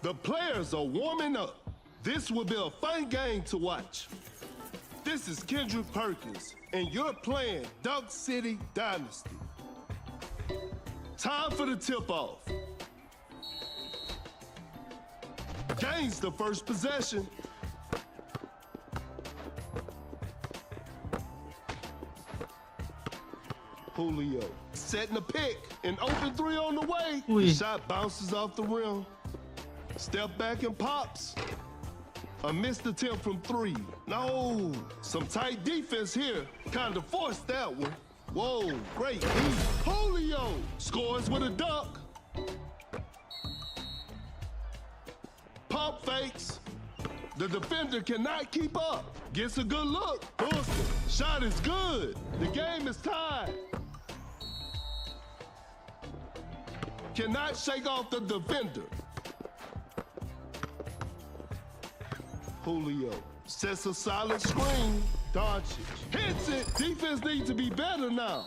The players are warming up. This will be a fun game to watch. This is Kendrick Perkins, and you're playing Dunk City Dynasty. Time for the tip-off. Gains the first possession. Julio setting a pick, an open three on the way. The shot bounces off the rim. Step back and pops. A missed attempt from three. No, some tight defense here. Kind of forced that one. Whoa, great D. Julio scores with a dunk. Pump fakes. The defender cannot keep up. Gets a good look. Hooks it. Shot is good. The game is tied. Cannot shake off the defender. Julio sets a solid screen. Doncic hits it. Defense needs to be better now.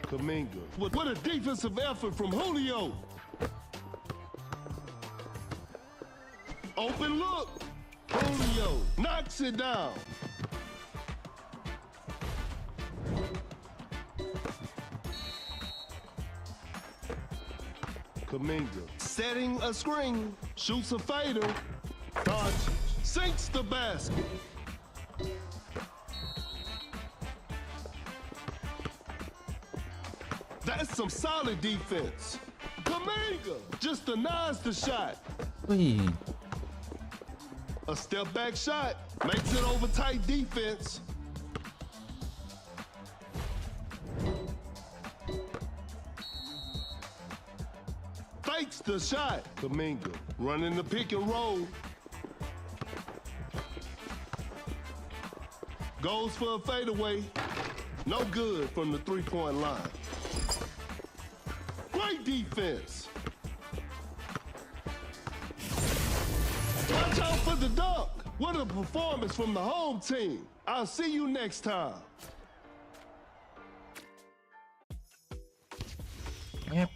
Kuminga. What a defensive effort from Julio. Open look. Julio knocks it down. Kuminga setting a screen, shoots a fader. Doncic sinks the basket. That's some solid defense. Kuminga just denies the shot. A step back shot makes it over tight defense. Fakes the shot. Kuminga running the pick and roll. Goes for a fadeaway. No good from the three-point line. Great defense. Watch out for the dunk. What a performance from the home team. I'll see you next time. Yep.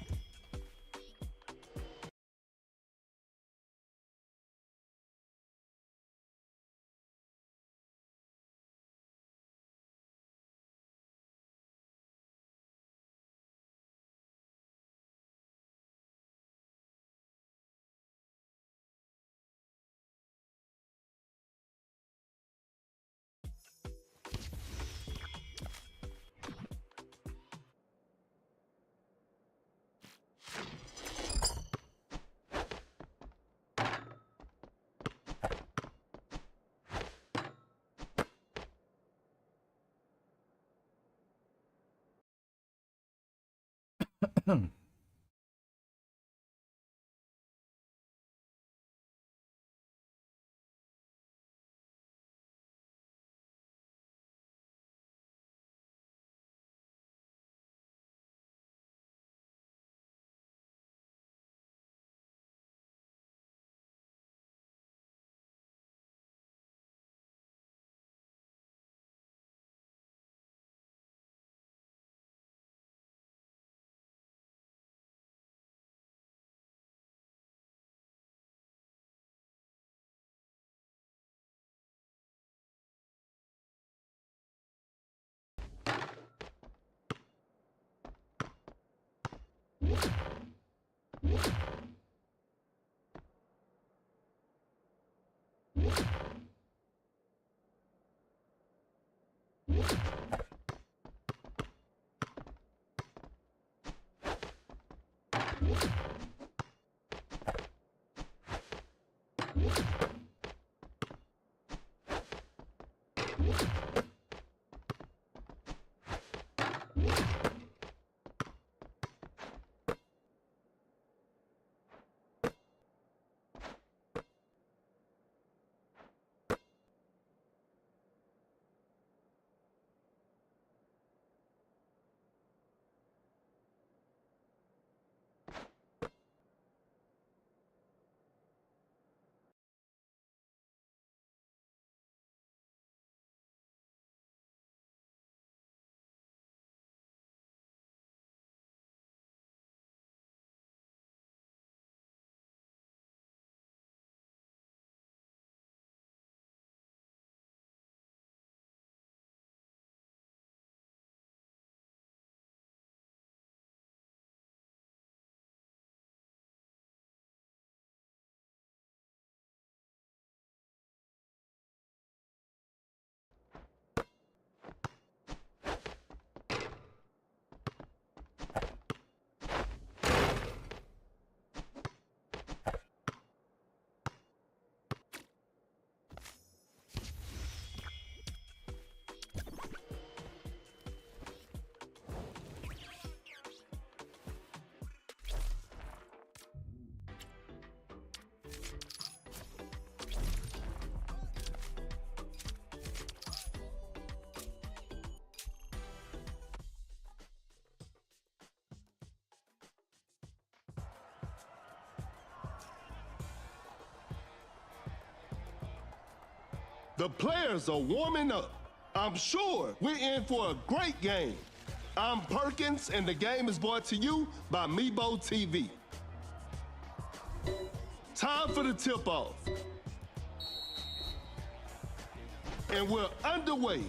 The players are warming up. I'm sure we're in for a great game. I'm Perkins, and the game is brought to you by Meebo TV. Time for the tip-off. And we're underway.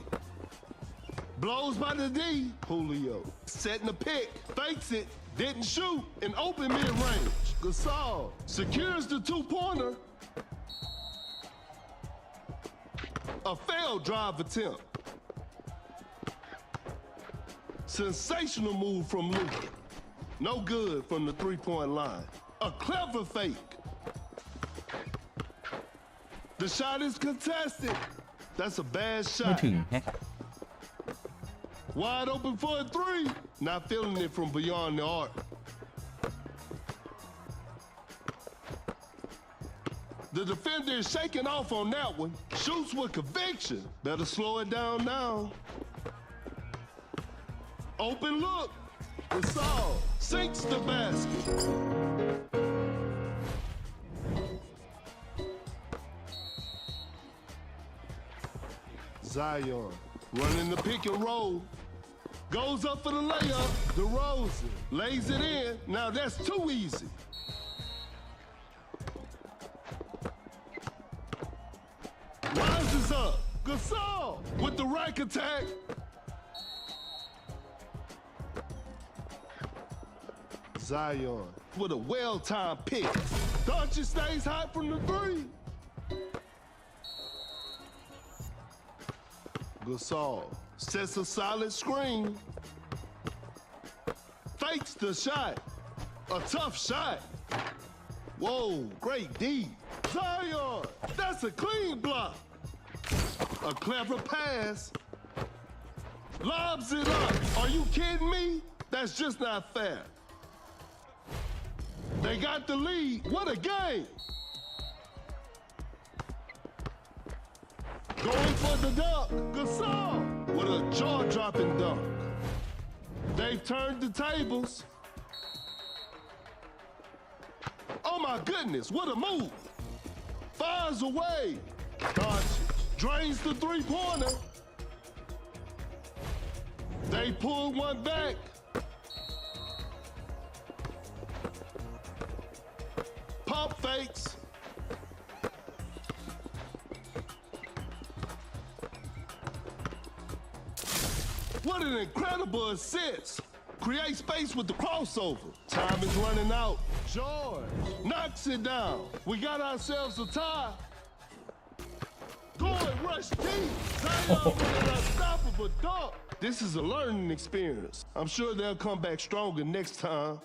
Blows by the D, Julio. Setting the pick, fakes it, didn't shoot, and open mid-range. Gasol secures the two-pointer. A failed drive attempt. Sensational move from Luka. No good from the three-point line. A clever fake. The shot is contested. That's a bad ไม่ shot. ถึงแฮะ Wide open for a three. Not feeling it from beyond the arc. The defender is shaking off on that one. Shoots with conviction. Better slow it down now. Open look. Gasol sinks the basket. Zion running the pick and roll. Goes up for the layup. DeRozan lays it in. Now that's too easy. Rises up. Gasol with the rack attack. Zion with a well-timed pick. Doncic stays hot from the three. Gasol sets a solid screen. Fakes the shot. A tough shot. Whoa, great D. Zion, that's a clean block. A clever pass. Lobs it up. Are you kidding me? That's just not fair. They got the lead. What a game. Going for the dunk. Gasol with a jaw-dropping dunk. They've turned the tables. Oh my goodness, what a move. Fires away. Doncic drains the three-pointer. They pull one back. Pump fakes. What an incredible assist. Create space with the crossover. Time is running out. George knocks it down. We got ourselves a tie. Going rush deep. Zion with an unstoppable dunk. This is a learning experience. I'm sure they'll come back stronger next time.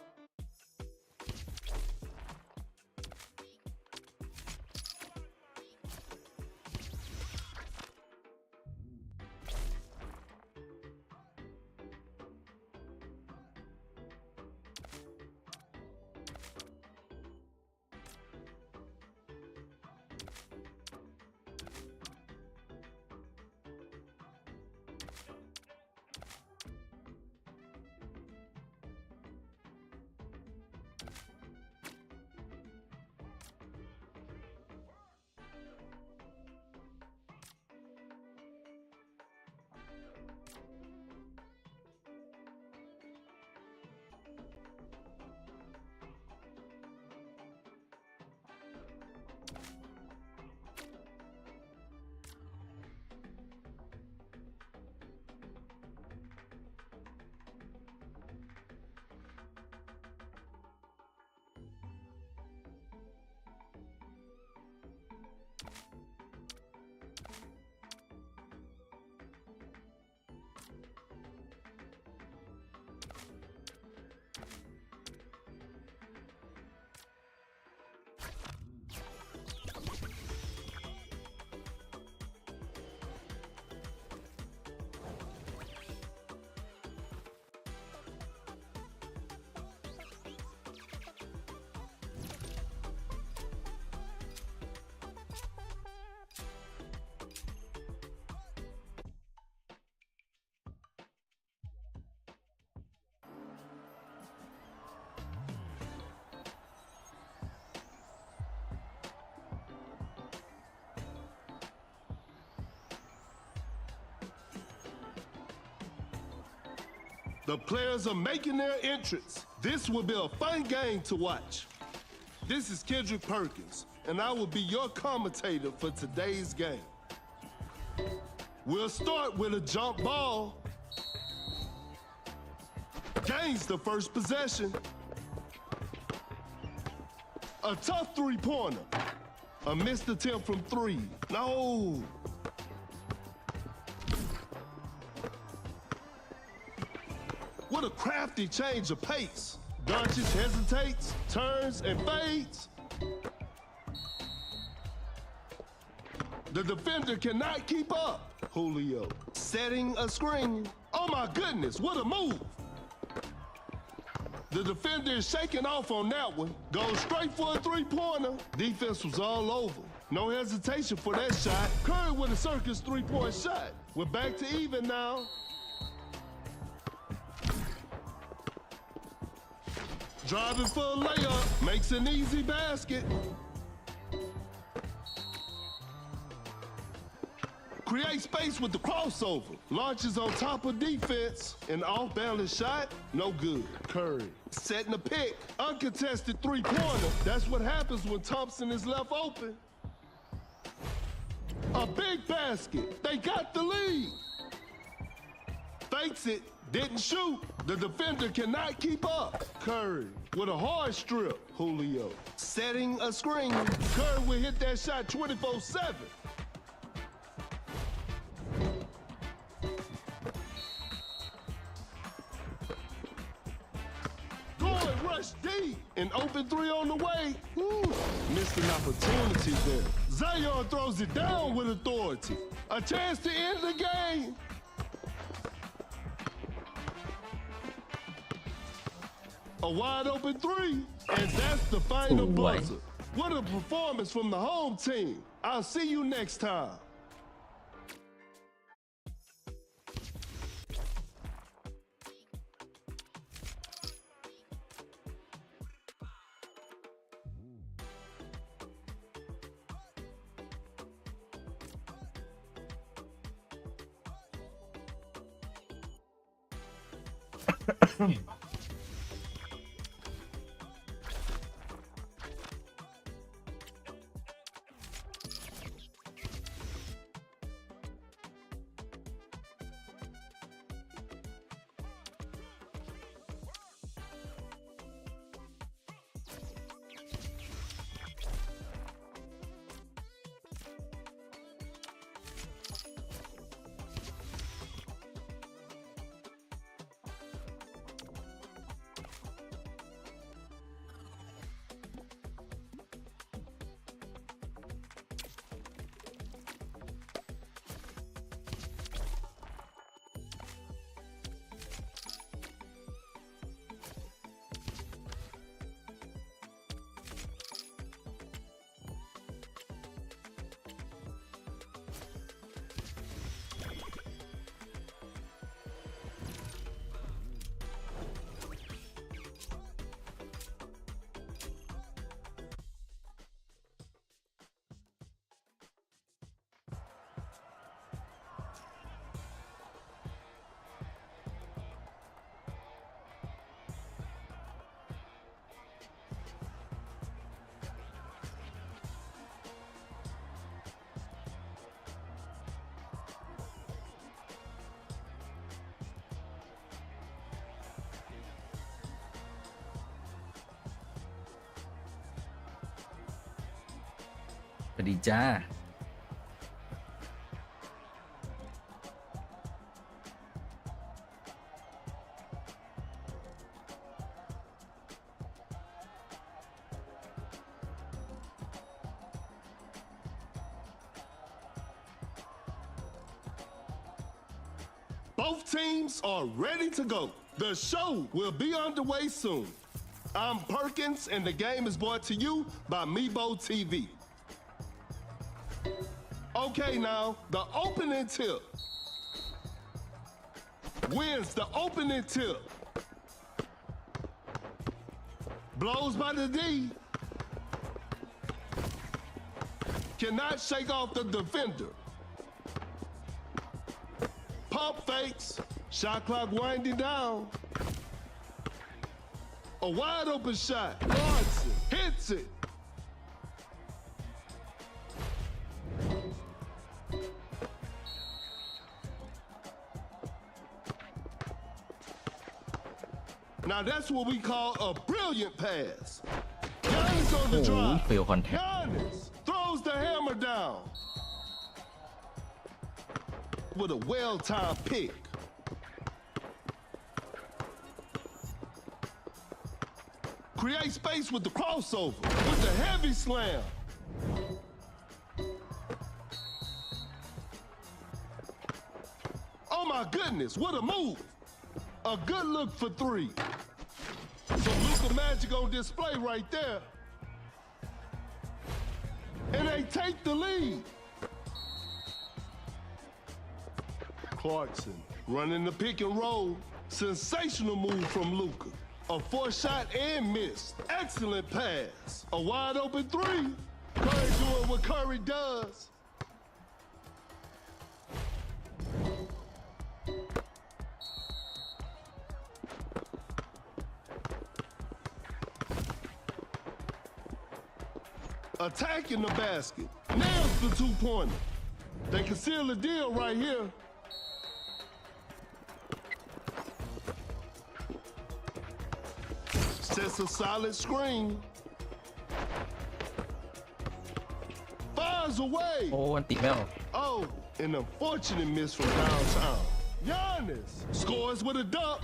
The players are making their entrance. This will be a fun game to watch. This is Kendrick Perkins, and I will be your commentator for today's game. We'll start with a jump ball. Gains the first possession. A tough three-pointer. A missed attempt from three. No. What a crafty change of pace. Doncic hesitates, turns, and fades. The defender cannot keep up. Julio setting a screen. Oh my goodness, what a move. The defender is shaking off on that one. Goes straight for a three-pointer. Defense was all over. No hesitation for that shot. Curry with a circus three-point shot. We're back to even now. Driving for a layup, makes an easy basket. Create space with the crossover. Launches on top of defense. An off-balance shot, no good. Curry setting a pick. Uncontested three-pointer. That's what happens when Thompson is left open. A big basket. They got the lead. Fakes it. Didn't shoot. The defender cannot keep up. Curry with a hard strip. Julio setting a screen. Curry will hit that shot 24/7. Going rush deep. An open three on the way. Missed an opportunity there. Zion throws it down with authority. A chance to end the game. A wide open three, and that's the final buzzer. What a performance from the home team. I'll see you next time.สวัสดีจ้า Both teams are ready to go. The show will be underway soon. I'm Perkins, and the game is brought to you by Mebo TV. Okay, now, the opening tip. Wins the opening tip. Blows by the D. Cannot shake off the defender. Pump fakes. Shot clock winding down. A wide open shot. Clarkson hits it. Now that's what we call a brilliant pass. Giannis on the drive. เฟลคอนแทค Giannis throws the hammer down with a well-timed pick. Create space with the crossover, with the heavy slam. Oh my goodness, what a move. A good look for three. Some Luka magic on display right there. And they take the lead. Clarkson running the pick and roll. Sensational move from Luka. A 4-shot and missed. Excellent pass. A wide open three. Curry doing what Curry does. Attacking the basket. Nails the two-pointer. They can seal the deal right here. Sets a solid screen. Fires away. โอ้อันติไม่ออก Oh, an unfortunate miss from downtown. Giannis scores with a dunk.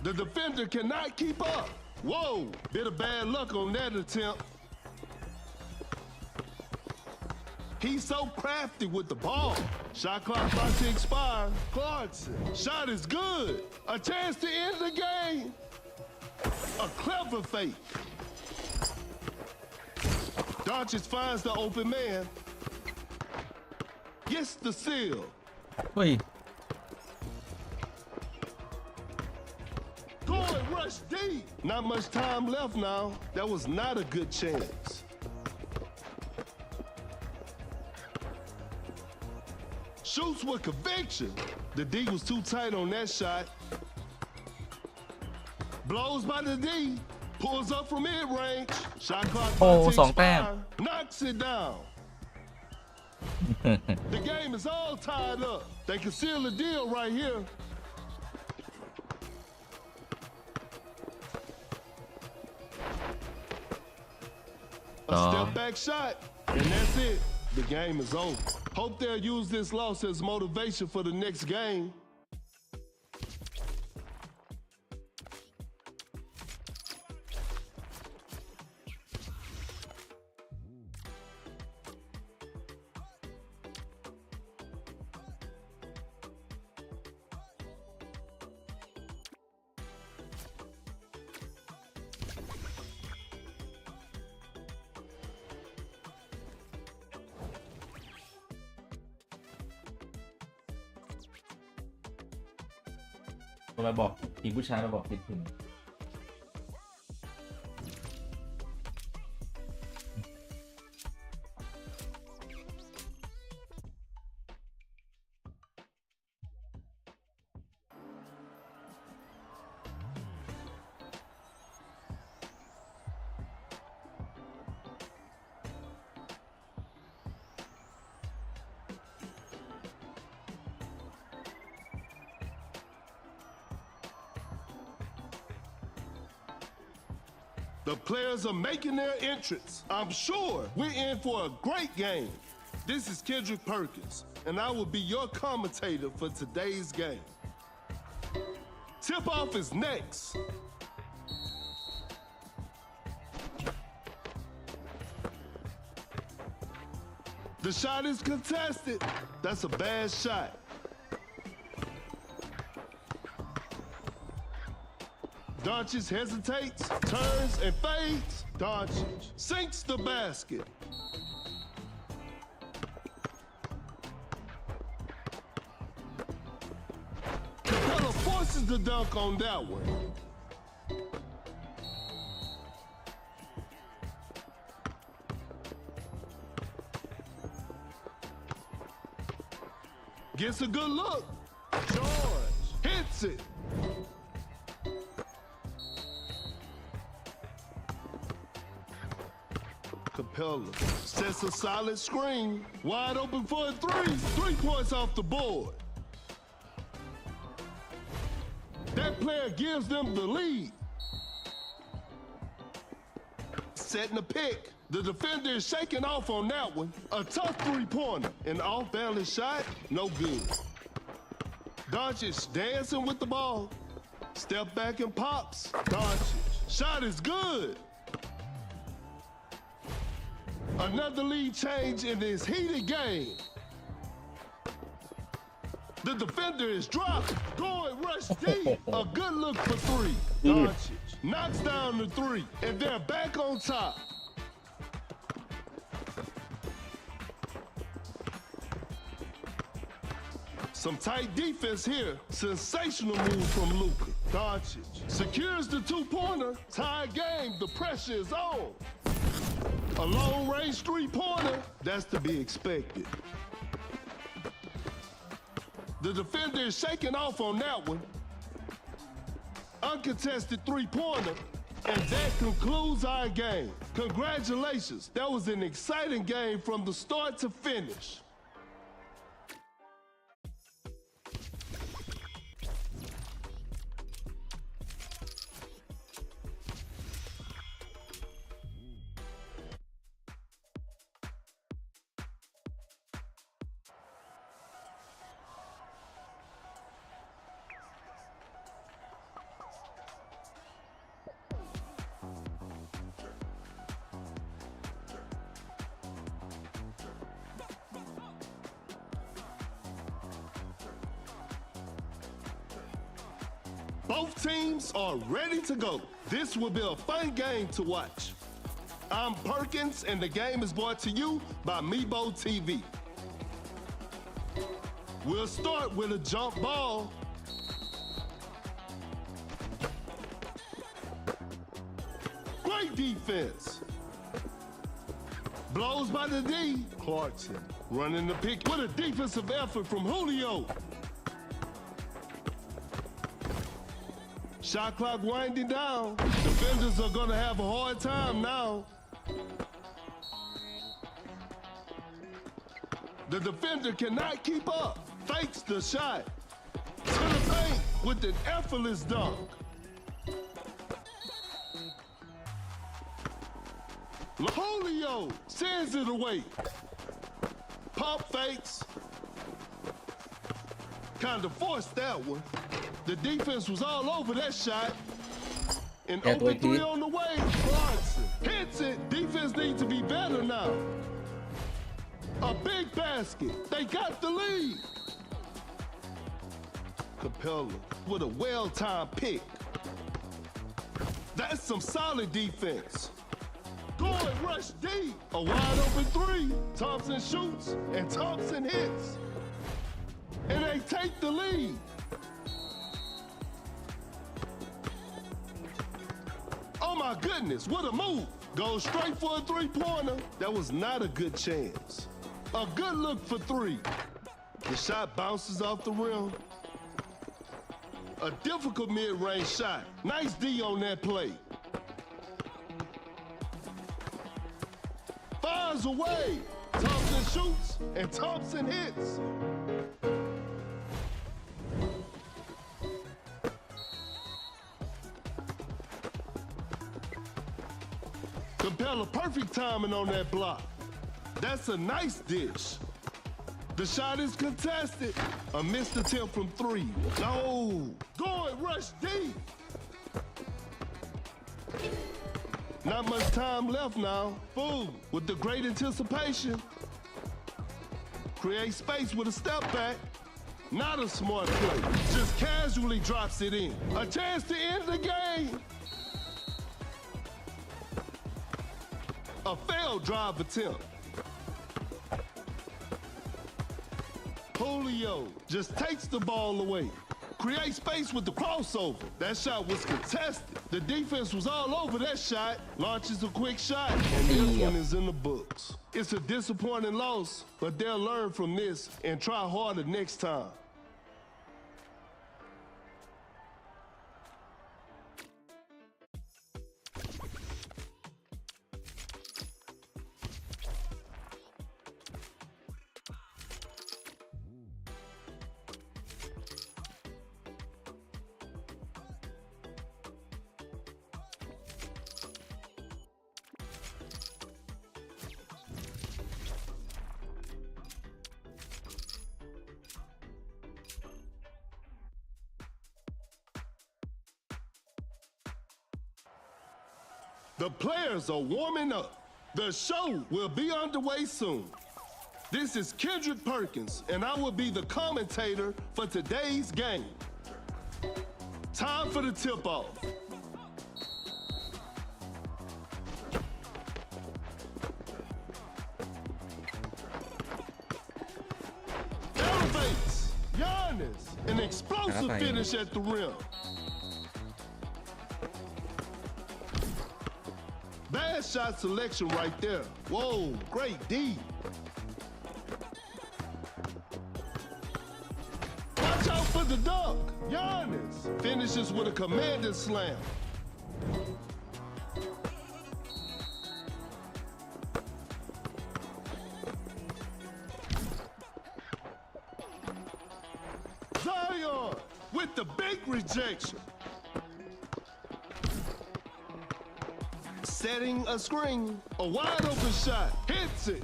The defender cannot keep up. Whoa, bit of bad luck on that attempt. He's so crafty with the ball. Shot clock about to expire. Clarkson, shot is good. A chance to end the game. A clever fake. Doncic finds the open man. Gets the seal. เฮ้ย Going rush deep. Not much time left now. That was not a good chance. Shoots with conviction. The D was too tight on that shot. Blows by the D. Pulls up from mid-range. Shot clock about to สองแต้ม expire. Knocks it down. The game is all tied up. They can seal the deal right here. A step back shot, and that's it. The game is over. Hope they'll use this loss as motivation for the next game.มาบอกทีมผู้ชายมาบอกติดถึง The players are making their entrance. I'm sure we're in for a great game. This is Kendrick Perkins, and I will be your commentator for today's game. Tip-off is next. The shot is contested. That's a bad shot. Doncic hesitates, turns, and fades. Doncic sinks the basket. Capella forces the dunk on that one. Gets a good look. George hits it. Capella sets a solid screen. Wide open for a three. 3 points off the board. That player gives them the lead. Setting a pick. The defender is shaking off on that one. A tough three-pointer. An off-balance shot, no good. Doncic dancing with the ball. Step back and pops. Doncic. Shot is good. Another lead change in this heated game. The defender is dropped. Going rush deep. A good look for three. Doncic knocks down the three, and they're back on top. Some tight defense here. Sensational move from Luka. Doncic secures the two-pointer. Tie game. The pressure is on. A long-range three-pointer. That's to be expected. The defender is shaking off on that one. Uncontested three-pointer. And that concludes our game. Congratulations. That was an exciting game from the start to finish. Both teams are ready to go. This will be a fun game to watch. I'm Perkins, and the game is brought to you by Mebo TV. We'll start with a jump ball. Great defense. Blows by the D. Clarkson running the pick with a defensive effort from Julio. Shot clock winding down. Defenders are gonna have a hard time now. The defender cannot keep up. Fakes the shot. To the paint with an effortless dunk. Julio sends it away. Pump fakes. Kind of forced that one. The defense was all over that shot. An open three on the way. Clarkson hits it. Defense needs to be better now. A big basket. They got the lead. Capella with a well-timed pick. That's some solid defense. Going rush deep. A wide open three. Thompson shoots and Thompson hits. And they take the lead. Oh my goodness, what a move. Goes straight for a three-pointer. That was not a good chance. A good look for three. The shot bounces off the rim. A difficult mid-range shot. Nice D on that play. Fires away. Thompson shoots and Thompson hits. Capella, perfect timing on that block. That's a nice dish. The shot is contested. A missed attempt from three. No. Going rush deep. Not much time left now. Boom. With the great anticipation. Create space with a step back. Not a smart play. Just casually drops it in. A chance to end the game. A failed drive attempt. Julio just takes the ball away. create space with the crossover. That shot was contested. The defense was all over that shot. Launches a quick shot, and this one is in the books. It's a disappointing loss, but they'll learn from this and try harder next time. The players are warming up. The show will be underway soon. This is Kendrick Perkins, and I will be the commentator for today's game. Time for the tip-off. Elevates. Giannis. An explosive finish at the rim. Bad shot selection right there. Whoa, great D. Watch out for the dunk. Giannis finishes with a commanding slam. Zion with the big rejection. Setting a screen, a wide open shot, hits it.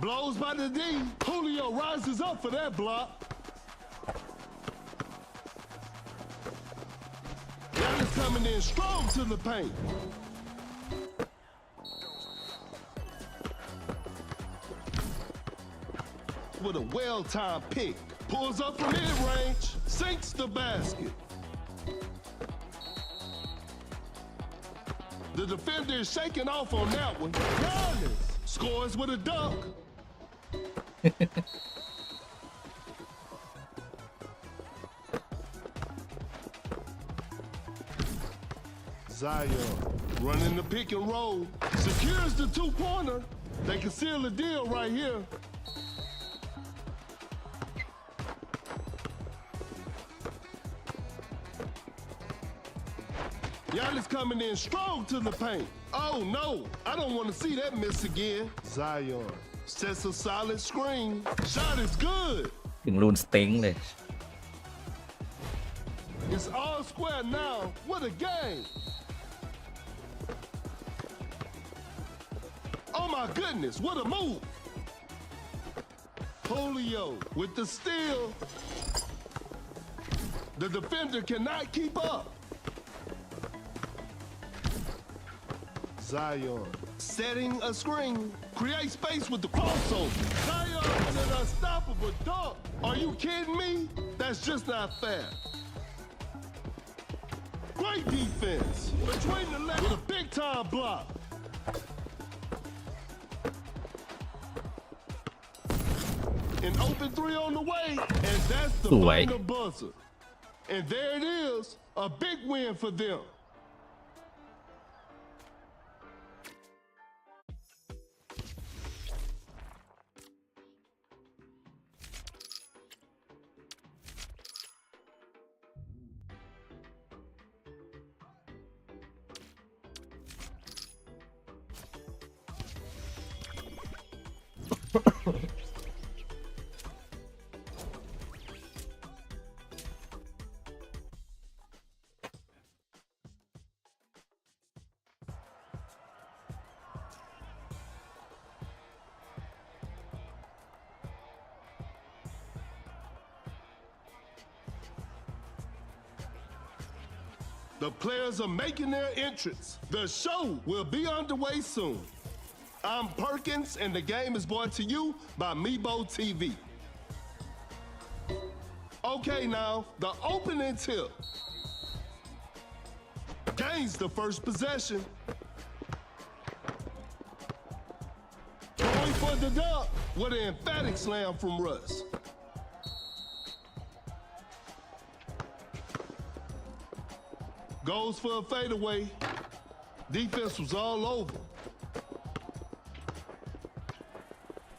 Blows by the D. Julio rises up for that block. Giannis coming in strong to the paint. With a well-timed pick. Pulls up from mid-range, sinks the basket. The defender is shaking off on that one. Giannis scores with a dunk. Zion running the pick and roll. Secures the two-pointer. They can seal the deal right here. Giannis coming in strong to the paint. Oh no, I don't want to see that miss again. Zion sets a solid screen. Shot is good. ถึงรูนสเต็งเลย It's all square now. What a game. Oh my goodness, what a move. Julio with the steal. The defender cannot keep up. Zion setting a screen, create space with the crossover. Zion with an unstoppable dunk. Are you kidding me? That's just not fair. Great defense between the legs with a big-time block. An open three on the way, and that's the final buzzer. And there it is, a big win for them. The players are making their entrance. The show will be underway soon. I'm Perkins, and the game is brought to you by Mebo TV. Okay, now, the opening tip. Gains the first possession. Going for the dunk. What an emphatic slam from Russ. Goes for a fadeaway. Defense was all over.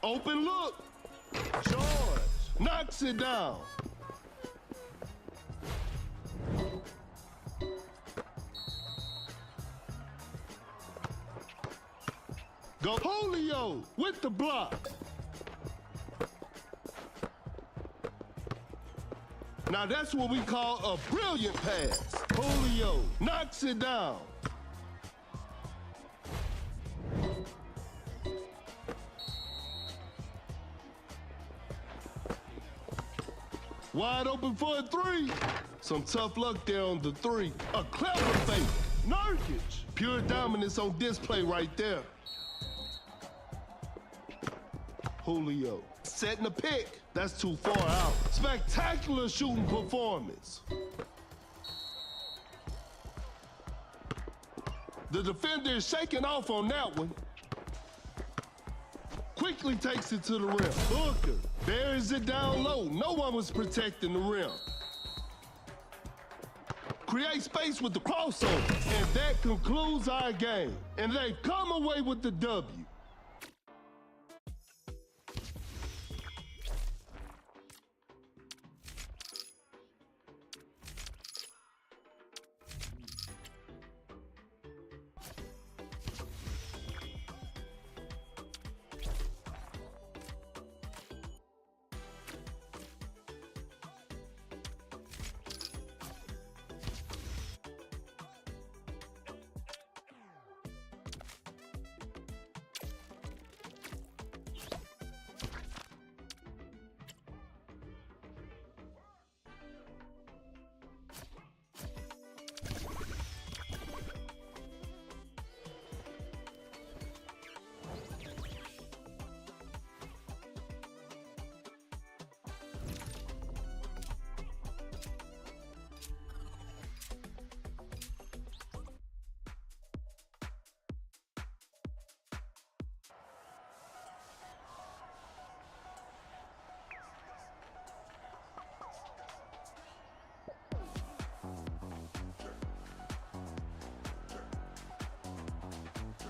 Open look. George knocks it down. Go Julio with the block. Now that's what we call a brilliant pass. Julio knocks it down. Wide open for a three. Some tough luck there on the three. A clever fake. Nurkic. Pure dominance on display right there. Julio setting a pick. That's too far out. Spectacular shooting performance. The defender is shaking off on that one. Quickly takes it to the rim. Booker buries it down low. No one was protecting the rim. Create space with the crossover. And that concludes our game. And they've come away with the W.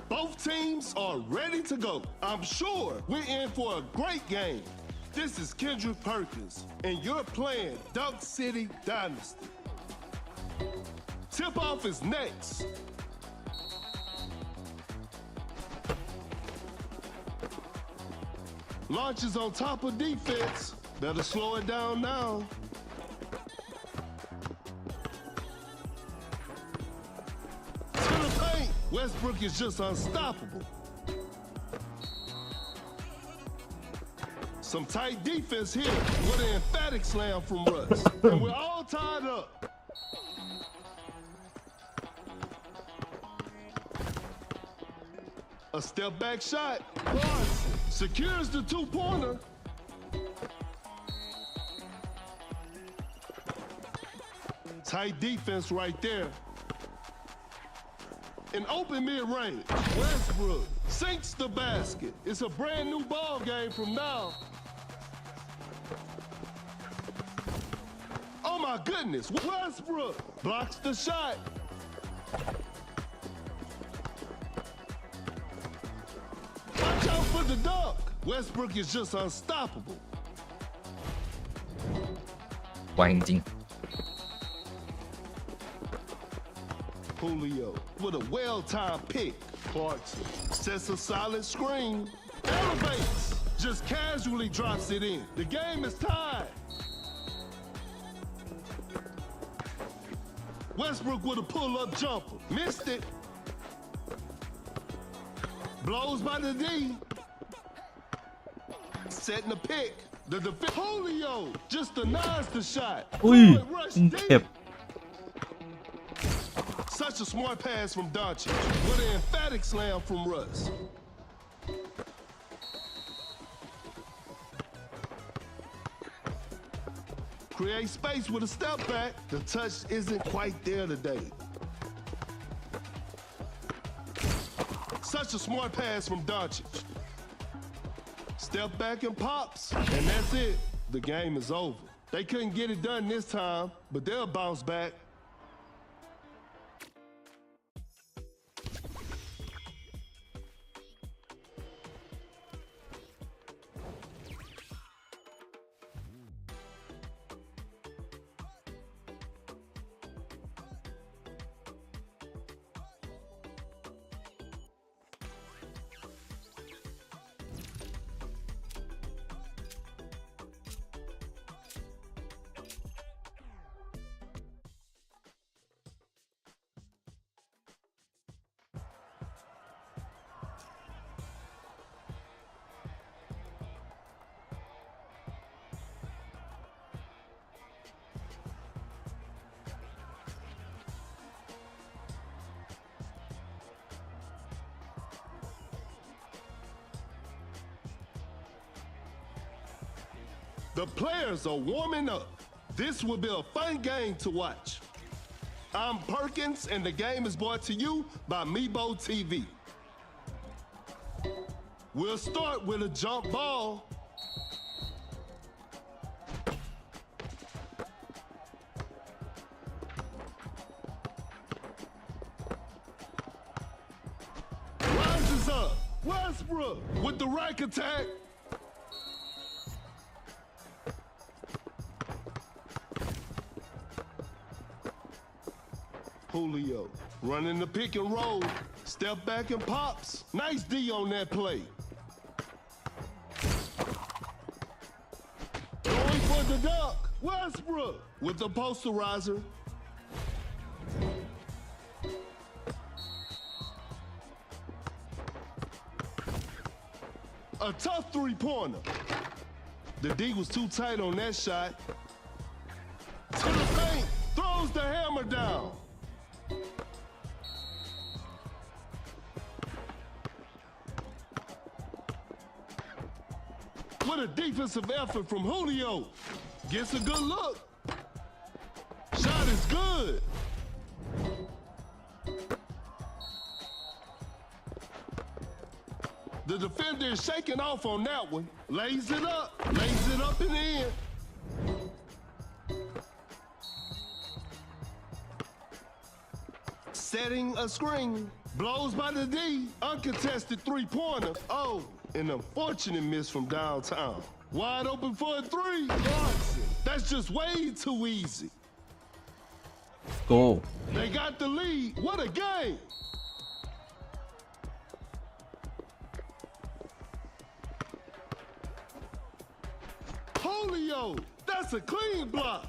Both teams are ready to go. I'm sure we're in for a great game. This is Kendrick Perkins, and you're playing Dunk City Dynasty. Tip-off is next. Launches on top of defense. Better slow it down now. Westbrook is just unstoppable. Some tight defense here. What an emphatic slam from Russ. And we're all tied up. A step back shot. Larson secures the two-pointer. Tight defense right there. An open mid-range. Westbrook sinks the basket. It's a brand new ball game from now. Oh my goodness, Westbrook blocks the shot. Watch out for the dunk. Westbrook is just unstoppable. ไวจริง Julio with a well-timed pick. Clarkson sets a solid screen. Elevates. Just casually drops it in. The game is tied. Westbrook with a pull-up jumper. Missed it. Blows by the D. Setting a pick. The defense. Julio just denies the shot. อุ้ย Rush เจ็บ deep. Such a smart pass from Doncic. What an emphatic slam from Russ. Create space with a step back. The touch isn't quite there today. Such a smart pass from Doncic. Step back and pops, and that's it. The game is over. They couldn't get it done this time, but they'll bounce back. The players are warming up. This will be a fun game to watch. I'm Perkins, and the game is brought to you by Meebo TV. We'll start with a jump ball. Rises up. Westbrook with the rack attack. Julio running the pick and roll. Step back and pops. Nice D on that play. Going for the dunk. Westbrook with the posterizer. A tough three-pointer. The D was too tight on that shot. To the paint. Throws the hammer down. What a defensive effort from Julio. Gets a good look. Shot is good. The defender is shaking off on that one. Lays it up and in. Setting a screen. Blows by the D. Uncontested three-pointer. Oh, an unfortunate miss from downtown. Wide open for a three. That's just way too easy. Go. They got the lead. What a game. Julio, that's a clean block.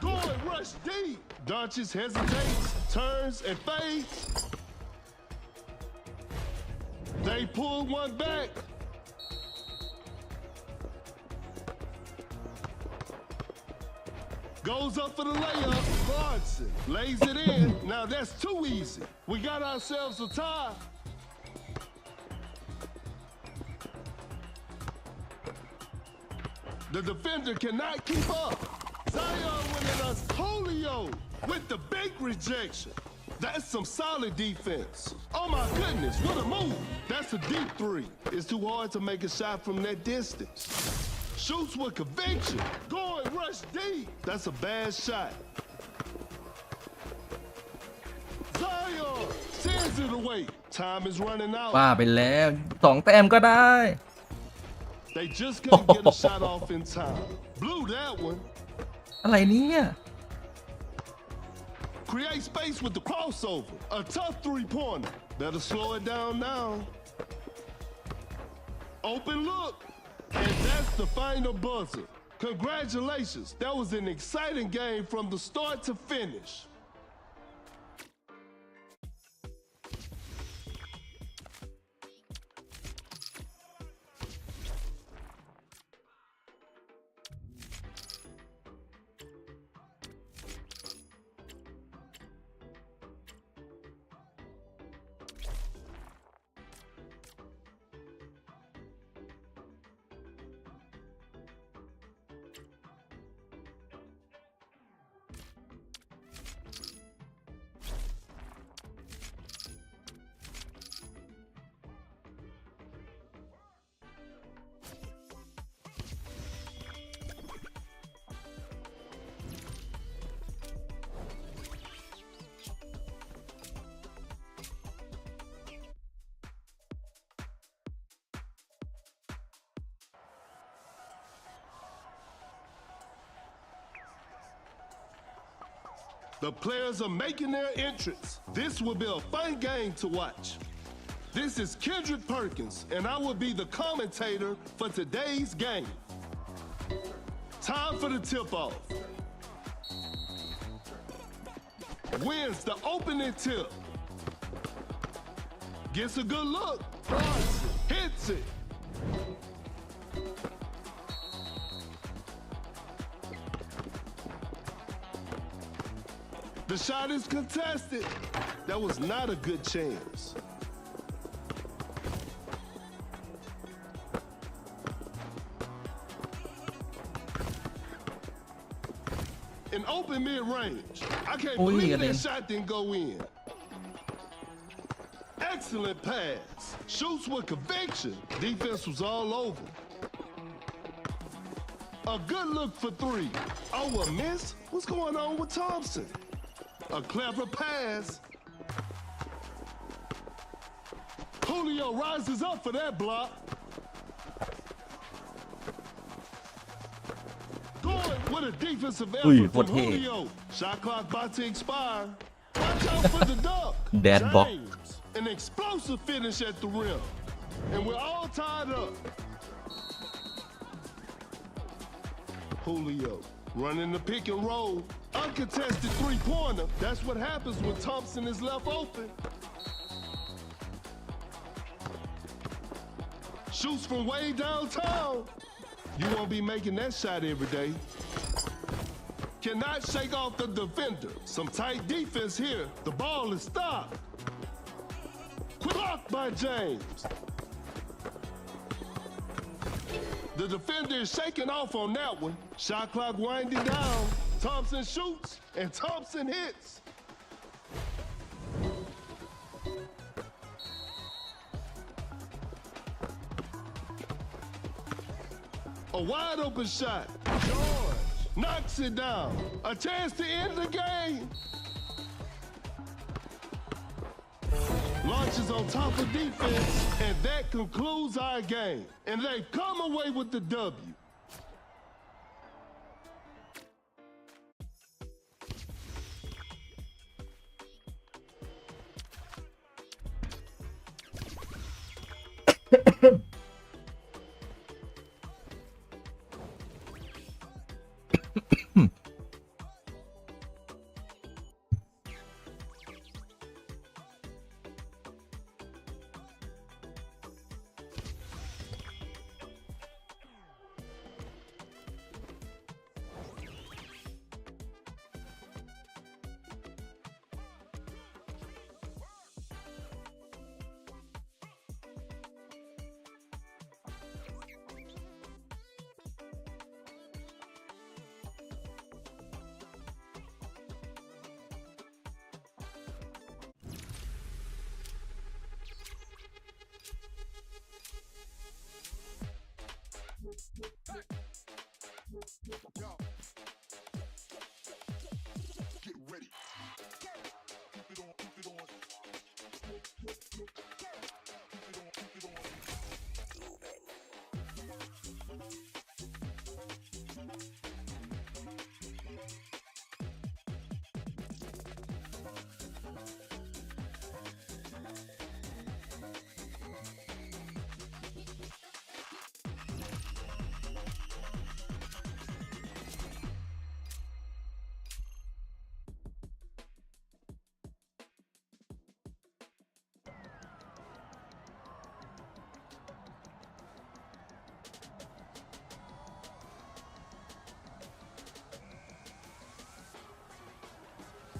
Going rush deep. Doncic hesitates, turns, and fades. They pull one back. Goes up for the layup. Clarkson lays it in. Now that's too easy. We got ourselves a tie. The defender cannot keep up. Zion winning us. Julio with the big rejection. That's some solid defense. Oh my goodness, what a move. That's a deep three. It's too hard to make a shot from that distance. Shoots with conviction. Going rush deep. That's a bad shot. Zion sends it away. Time is running out. ว่าไปแล้ว2 แต้มก็ได้ They just couldn't get a shot off in time. Blew that one. อะไรเนี่ย Create space with the crossover. A tough three-pointer. Better slow it down now. Open look. And that's the final buzzer. Congratulations. That was an exciting game from the start to finish. The players are making their entrance. This will be a fun game to watch. This is Kendrick Perkins, and I will be the commentator for today's game. Time for the tip-off. Wins the opening tip. Gets a good look. Hits it. The shot is contested. That was not a good chance. An open mid-range. I can't believe that shot didn't go in. Excellent pass. Shoots with conviction. Defense was all over. A good look for three. Oh, a miss? What's going on with Thompson? A clever pass. Julio rises up for that block. Going with a defensive effort from Julio. Shot clock about to expire. Watch out for the dunk. James, an explosive finish at the rim. And we're all tied up. Julio running the pick and roll. Uncontested three-pointer. That's what happens when Thompson is left open. Shoots from way downtown. You won't be making that shot every day. Cannot shake off the defender. Some tight defense here. The ball is stopped. Quick block by James. The defender is shaking off on that one. Shot clock winding down. Thompson shoots and Thompson hits. A wide open shot. George knocks it down. A chance to end the game. Launches on top of defense, and that concludes our game. And they've come away with the W. Get ready. Keep it on, keep it on. Keep it on, keep it on.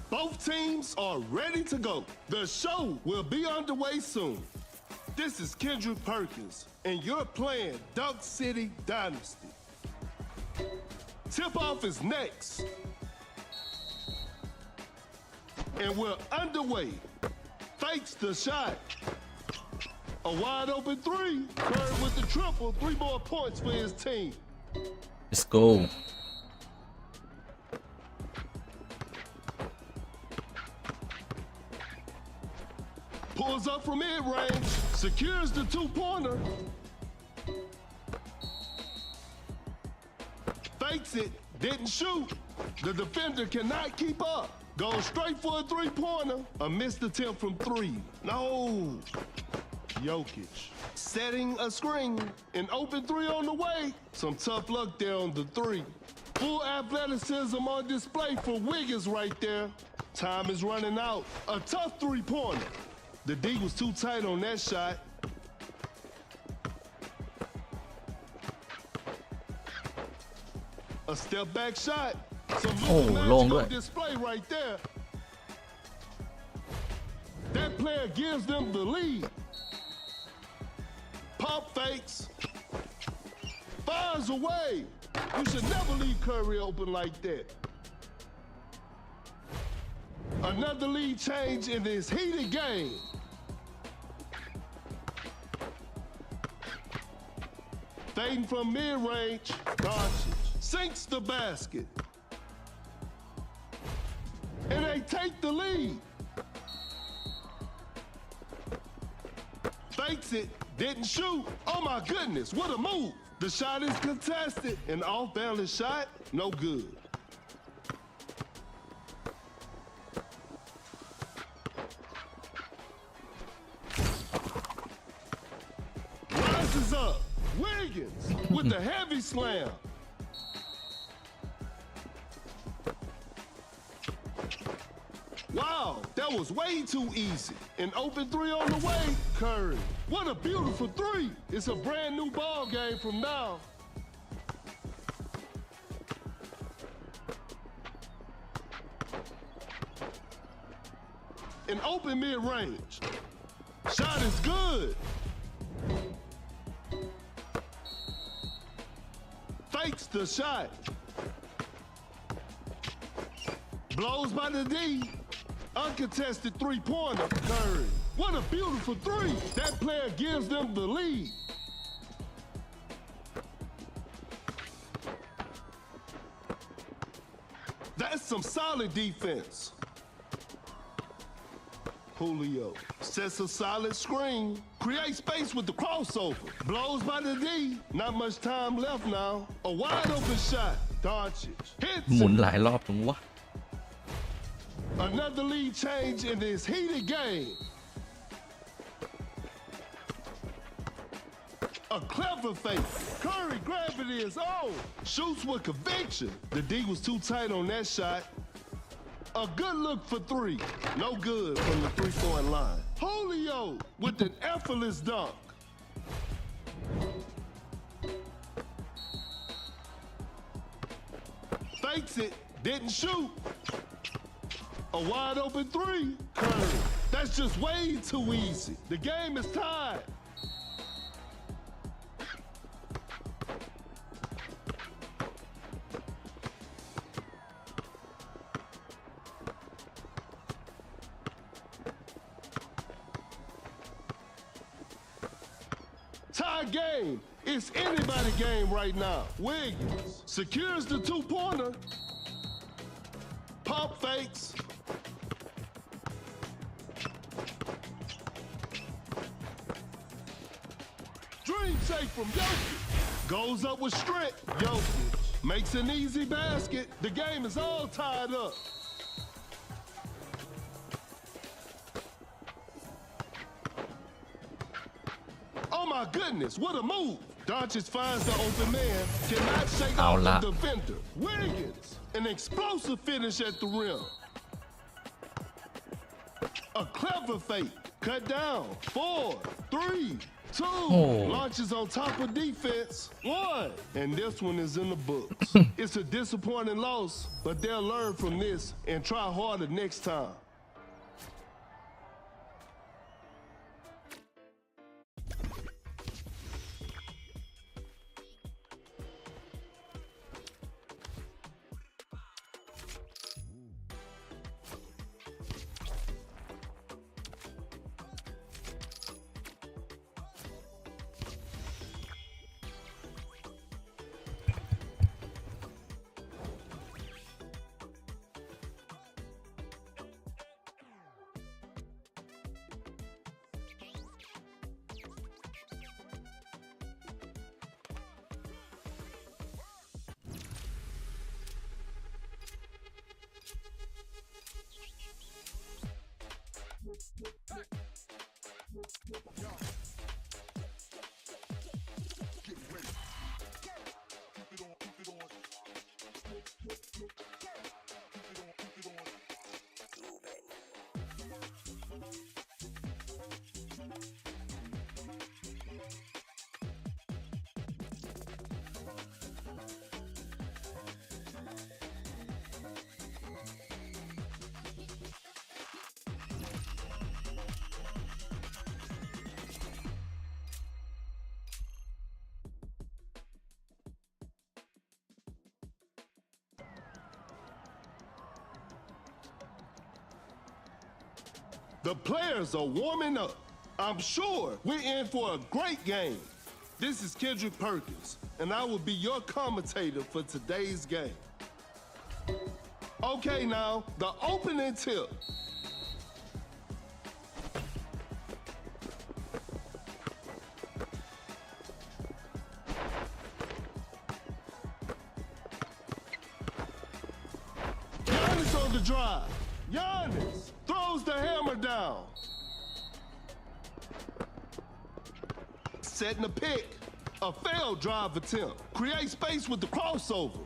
Both teams are ready to go. The show will be underway soon. This is Kendrick Perkins, and you're playing Duck City Dynasty. Tip-off is next. And we're underway. Fakes the shot. A wide open three. Curry with the triple. 3 more points for his team. Let's go. Pulls up from mid-range, secures the 2-pointer. Fakes it, didn't shoot. The defender cannot keep up. Goes straight for a three-pointer. A missed attempt from three. No. Jokic setting a screen. An open three on the way. Some tough luck there on the three. Full athleticism on display for Wiggins right there. Time is running out. A tough three-pointer. The D was too tight on that shot. A step back shot. Some magical display right there. That player gives them the lead. Pump fakes. Fires away. You should never leave Curry open like that. Another lead change in this heated game. Fading from mid-range. Doncic sinks the basket. And they take the lead. Fakes it, didn't shoot. Oh my goodness, what a move. The shot is contested. An off-balance shot, no good. Rises up, Wiggins with the heavy slam. Wow, that was way too easy. An open three on the way, Curry. What a beautiful three. It's a brand new ball game from now. An open mid-range. Shot is good. Fakes the shot. Blows by the D. Uncontested three-pointer, Curry. What a beautiful three. That player gives them the lead. That's some solid defense. Julio sets a solid screen. Creates space with the crossover. Blows by the D. Not much time left now. A wide open shot. Doncic hits หมุน it. หลายรอบจังวะ Another lead change in this heated game. A clever fake. Curry grabbing his own. Shoots with conviction. The D was too tight on that shot. A good look for three. No good from the three-point line. Julio with an effortless dunk. Fakes it. Didn't shoot. A wide open three. Curry. That's just way too easy. The game is tied. Tie game. It's anybody game right now. Wiggins secures the two-pointer. Pump fakes. Dream shake from Jokic. Goes up with strength. Jokic makes an easy basket. The game is all tied up. Oh my goodness, what a move. Doncic finds the open man. Cannot shake off the defender. Wiggins, an explosive finish at the rim. A clever fake. Cut down. 4, 3, 2. Launches on top of defense. 1. And this one is in the books. It's a disappointing loss, but they'll learn from this and try harder next time. The players are warming up. I'm sure we're in for a great game. This is Kendrick Perkins, and I will be your commentator for today's game. Okay, now, the opening tip. Giannis on the drive. Giannis throws the hammer down. Setting a pick. A failed drive attempt. Create space with the crossover.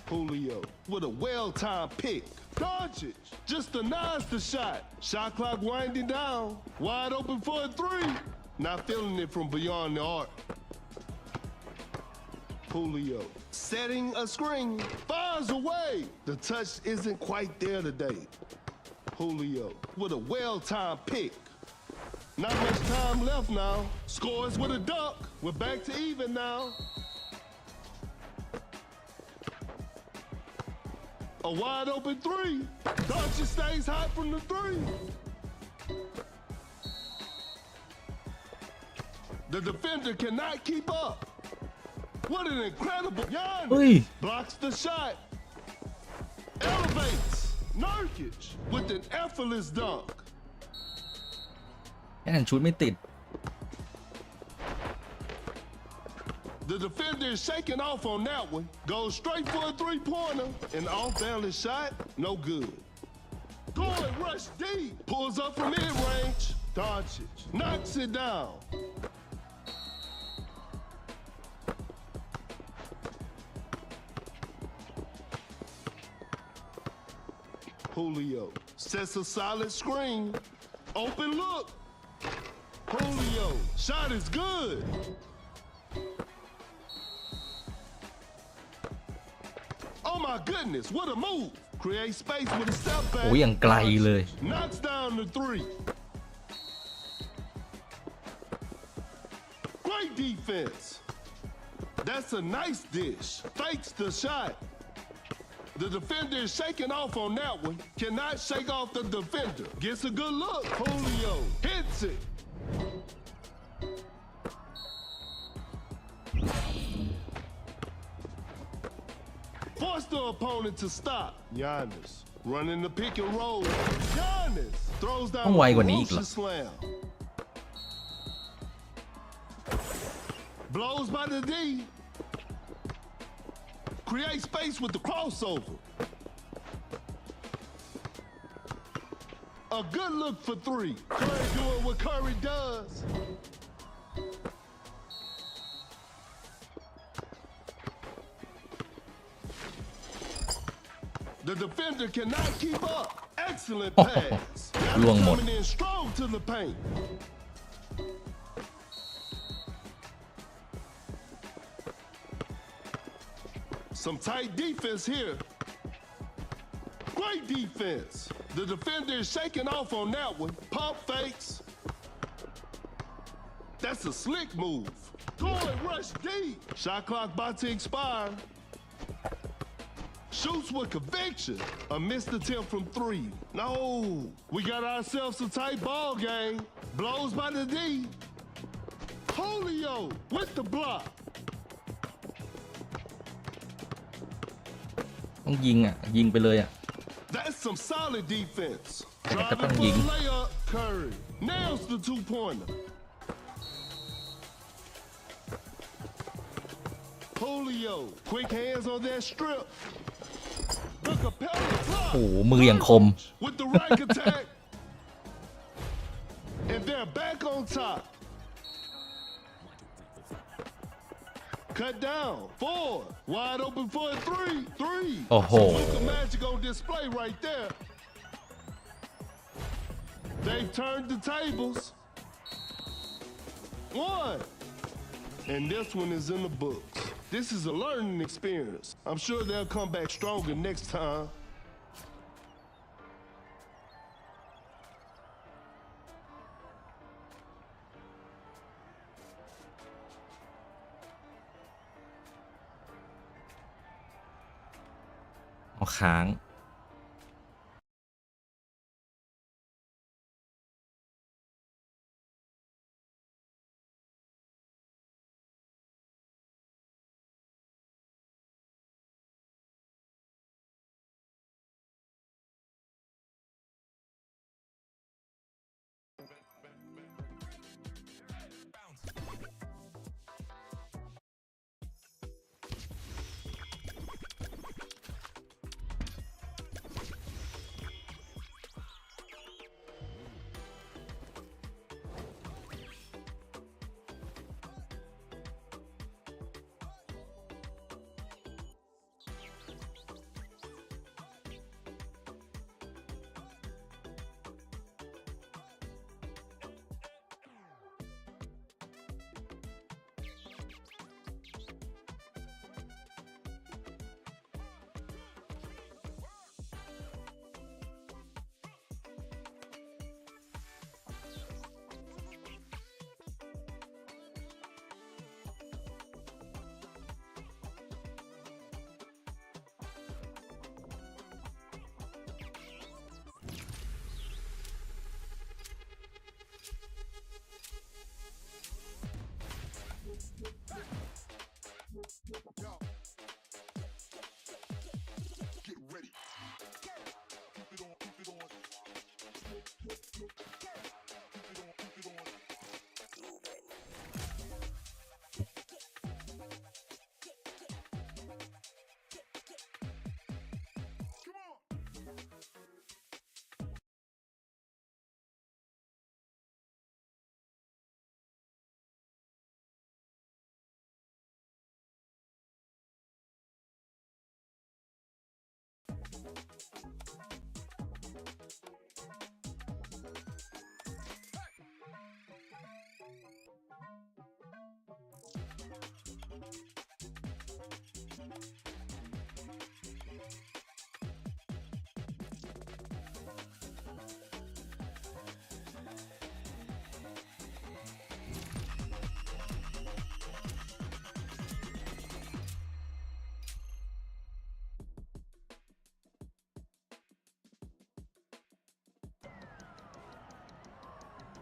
Julio with a well-timed pick. Doncic just denies the shot. Shot clock winding down. Wide open for a three. Not feeling it from beyond the arc. Julio setting a screen. Fires away. The touch isn't quite there today. Julio with a well-timed pick. Not much time left now. Scores with a dunk. We're back to even now. A wide open three. Doncic stays hot from the three. The defender cannot keep up. What an incredible Giannis blocks the shot. Elevates. Nurkic with an effortless dunk. แค่นั้นชุดไม่ติด The defender is shaking off on that one. Goes straight for a three-pointer. An off-balance shot, no good. Going rush deep. Pulls up from mid-range. Doncic knocks it down. Julio sets a solid screen. Open look. Julio shot is good. Oh my goodness, what a move. Create space with a step back. โอ้ยอย่างไกลเลย Knocks down the three. Great defense. That's a nice dish. Fakes the shot. The defender is shaking off on that one. Cannot shake off the defender. Gets a good look. Julio hits it. Force the opponent to stop. Giannis running the pick and roll. Giannis throws down ต้องไวกว่านี้อีกเหรอ a slam. Blows by the D. Create space with the crossover. A good look for three. Curry doing what Curry does. The defender cannot keep up. Excellent pass. ล่วงหมด Coming in strong to the paint. Some tight defense here. Great defense. The defender is shaking off on that one. Pump fakes. That's a slick move. Going rush deep. Shot clock about to expire. Shoots with conviction. A missed attempt from three. No. We got ourselves a tight ball game. Blows by the D. Julio with the block. ต้องยิงอ่ะ ยิงไปเลยอ่ะ That's some solid defense. Cái Driving tông for gì? the layup. Curry nails the two-pointer. Julio, quick hands on that strip. The Capella block. โอ้โหมืออย่างคม With the right attack. And they're back on top. Cut down. Four. Wide open for a three. Three. Oh, So with the magic on display right there. They've turned the tables. One. And this one is in the books. This is a learning experience. I'm sure they'll come back stronger next time.เอาค้าง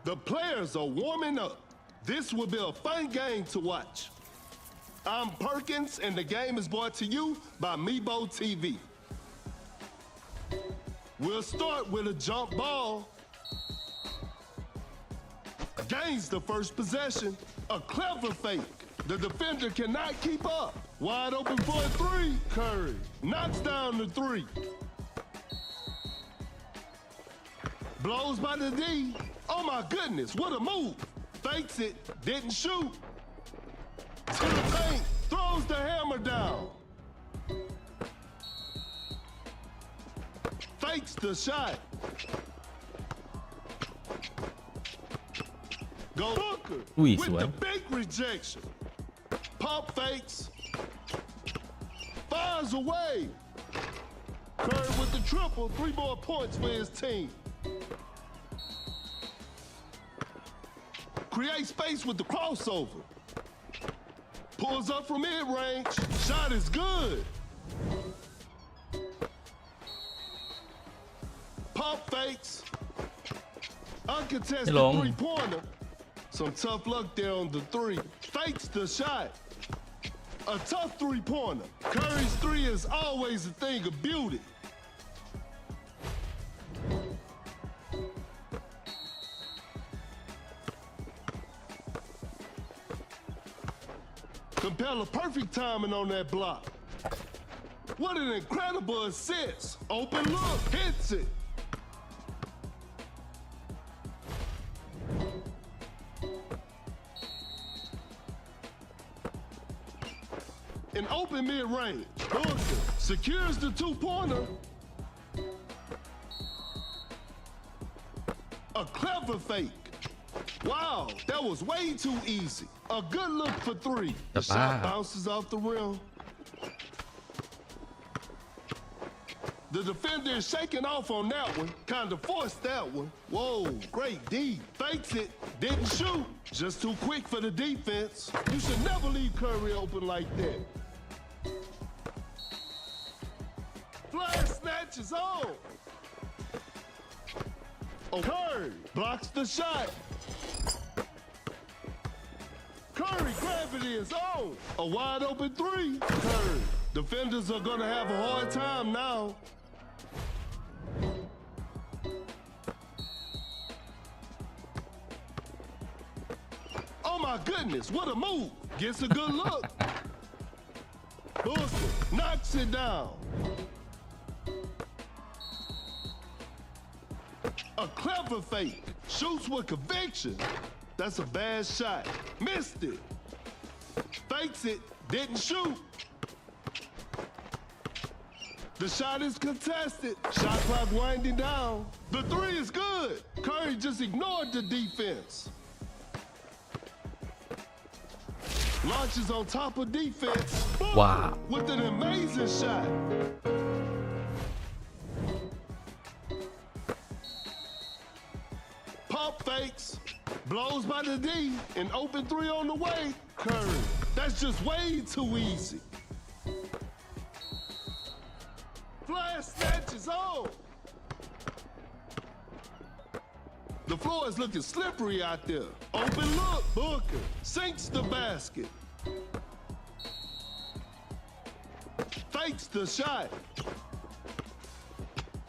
The players are warming up. This will be a fun game to watch. I'm Perkins, and the game is brought to you by Meebo TV. We'll start with a jump ball. Gains the first possession. A clever fake. The defender cannot keep up. Wide open for a three. Curry knocks down the three. Blows by the D. Oh my goodness, what a move. Fakes it, didn't shoot. To the paint, throws the hammer down. Fakes the shot. Go Booker with the big rejection. Pump fakes. Fires away. Curry with the triple, 3 more points for his team. Create space with the crossover. Pulls up from mid-range. Shot is good. Pump fakes. Uncontested three-pointer. Some tough luck there on the three. Fakes the shot. A tough three-pointer. Curry's three is always a thing of beauty. Compel a perfect timing on that block. What an incredible assist. Open look, hits it. An open mid-range. Booker secures the two-pointer. A clever fake. Wow, that was way too easy. A good look for three. The shot bounces off the rim. The defender is shaking off on that one. Kind of forced that one. Whoa, great D. Fakes it, didn't shoot. Just too quick for the defense. You should never leave Curry open like that. Flash snatch is on. Oh, Curry blocks the shot. Curry, gravity is on. A wide open three. Curry. Defenders are gonna have a hard time now. Oh my goodness, what a move. Gets a good look. Booker knocks it down. A clever fake. Shoots with conviction. That's a bad shot. Missed it. Fakes it. Didn't shoot. The shot is contested. Shot clock winding down. The three is good. Curry just ignored the defense. Launches on top of defense. Wow. With an amazing shot. Pump fakes. Blows by the D. An open three on the way. Curry. That's just way too easy. Flash snatch is on. The floor is looking slippery out there. Open look. Booker sinks the basket. Fakes the shot.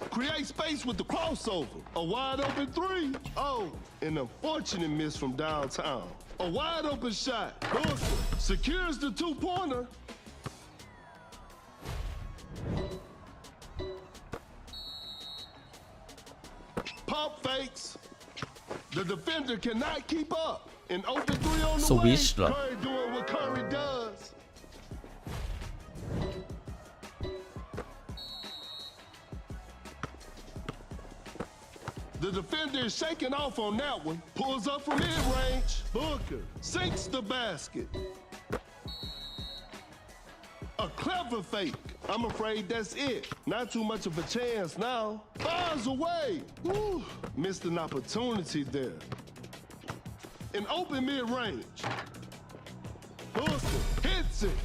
Create space with the crossover. A wide open three. Oh, an unfortunate miss from downtown. A wide open shot. Booker secures the two-pointer. Pump fakes. The defender cannot keep up. An open three on the way. Curry doing what Curry does. The defender is shaking off on that one. Pulls up from mid-range. Booker sinks the basket. A clever fake. I'm afraid that's it. Not too much of a chance now. Fires away. Woo. Missed an opportunity there. An open mid-range. Booker hits it.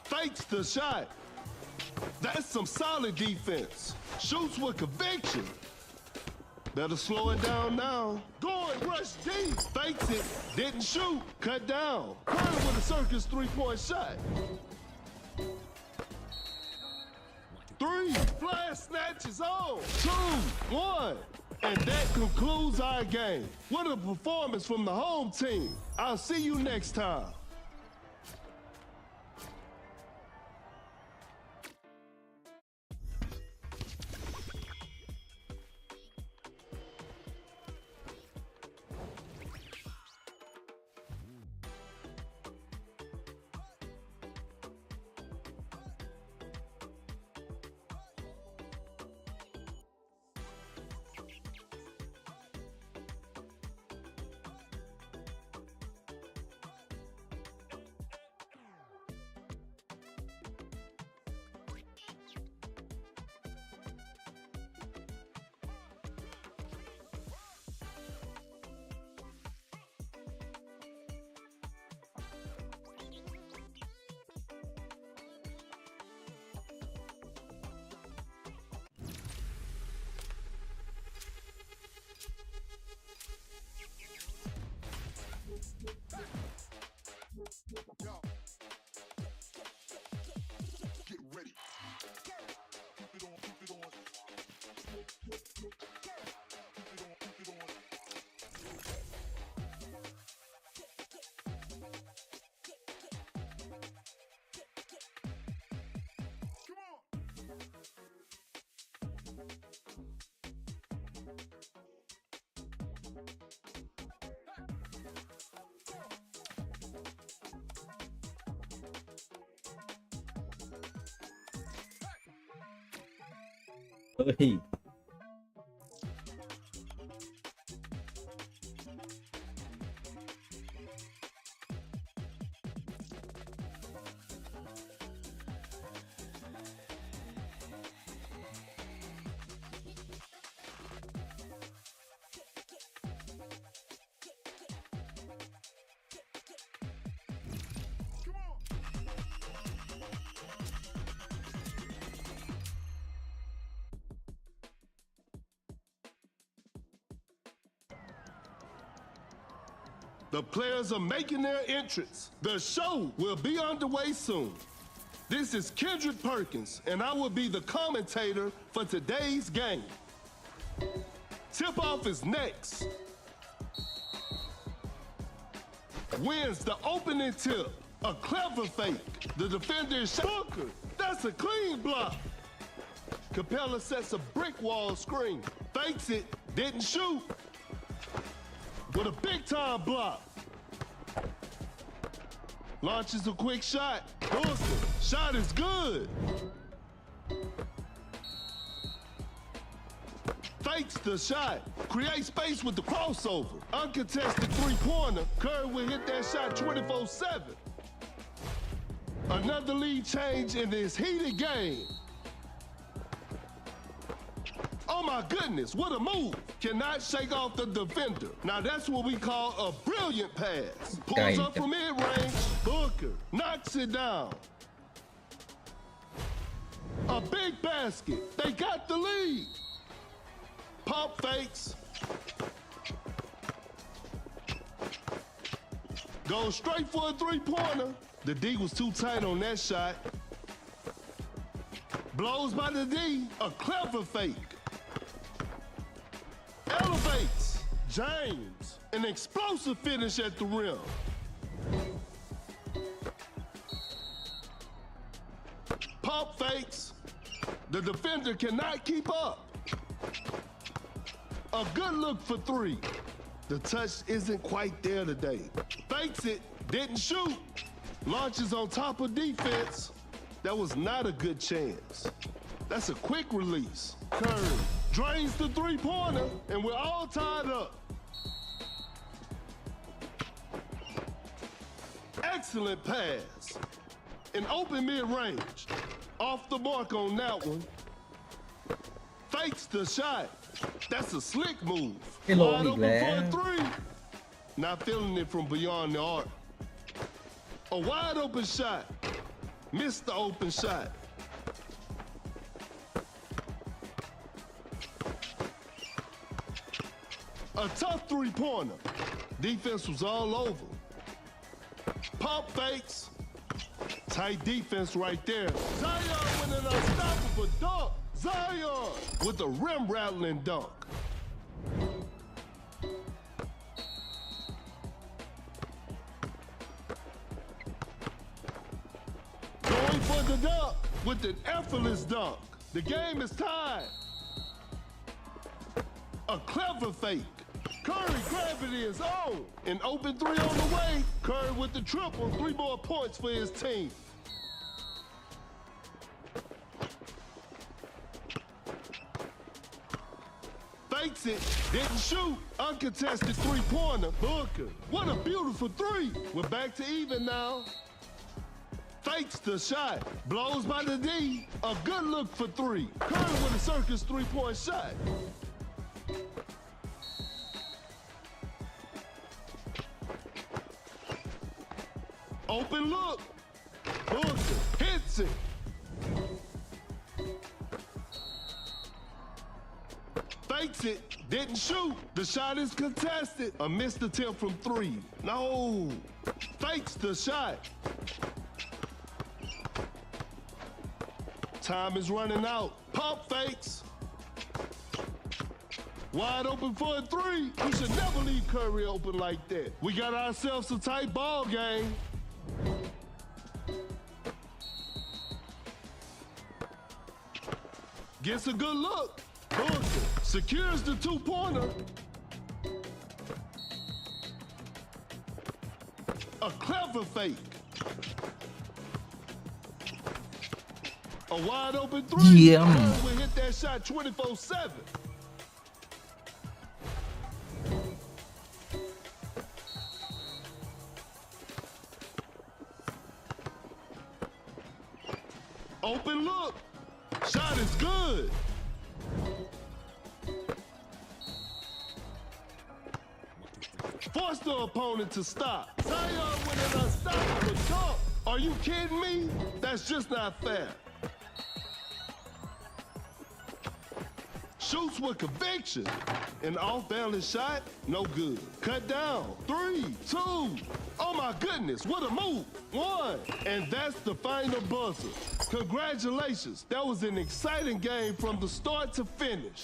Fakes the shot. That's some solid defense. Shoots with conviction. Better slow it down now. Going rush deep. Fakes it. Didn't shoot. Cut down. Curry with a circus three-point shot. Three. Flash snatches on. 2, 1. And that concludes our game. What a performance from the home team. I'll see you next time. Get ready. Keep it on, keep it on. Keep it on, keep it on. Come on.เฮ้ย The players are making their entrance. The show will be underway soon. This is Kendrick Perkins, and I will be the commentator for today's game. Tip-off is next. Wins the opening tip. A clever fake. The defender is Booker. That's a clean block. Capella sets a brick wall screen. Fakes it. Didn't shoot. With a big-time block. Launches a quick shot. Booker. Shot is good. Fakes the shot. Creates space with the crossover. Uncontested three-pointer. Curry will hit that shot 24/7. Another lead change in this heated game. Oh my goodness, what a move. Cannot shake off the defender. Now that's what we call a brilliant pass. Pulls up from mid-range. Booker knocks it down. A big basket. They got the lead. Pump fakes. Goes straight for a three-pointer. The D was too tight on that shot. Blows by the D. A clever fake. Elevates. James. An explosive finish at the rim. Pump fakes. The defender cannot keep up. A good look for three. The touch isn't quite there today. Fakes it. Didn't shoot. Launches on top of defense. That was not a good chance. That's a quick release. Curry drains the three-pointer, and we're all tied up. Excellent pass. An open mid-range. Off the mark on that one. Fakes the shot. That's a slick move. ให้ลง Wide อีก open แล้ for ว a three. Not feeling it from beyond the arc. A wide open shot. Missed the open shot. A tough three-pointer. Defense was all over. Pump fakes. Tight defense right there. Zion with an unstoppable dunk. Zion with a rim-rattling dunk. Going for the dunk with an effortless dunk. The game is tied. A clever fake. Curry grabbing his own. An open three on the way. Curry with the triple. 3 more points for his team. Fakes it. Didn't shoot. Uncontested three-pointer. Booker. What a beautiful three. We're back to even now. Fakes the shot. Blows by the D. A good look for three. Curry with a circus three-point shot. Open look. Booker hits it. Fakes it. Didn't shoot. The shot is contested. A missed attempt from three. No. Fakes the shot. Time is running out. Pump fakes. Wide open for a three. We should never leave Curry open like that. We got ourselves a tight ball game. Gets a good look. Booker secures the two-pointer. A clever fake. A wide open three. เยี่ยม Curry will hit that shot 24/7. Open look. Shot is good. Force the opponent to stop. Zion with an unstoppable dunk. Are you kidding me? That's just not fair. Shoots with conviction. An off-balance shot, no good. Cut down. 3, 2. Oh my goodness, what a move. 1. And that's the final buzzer. Congratulations. That was an exciting game from the start to finish.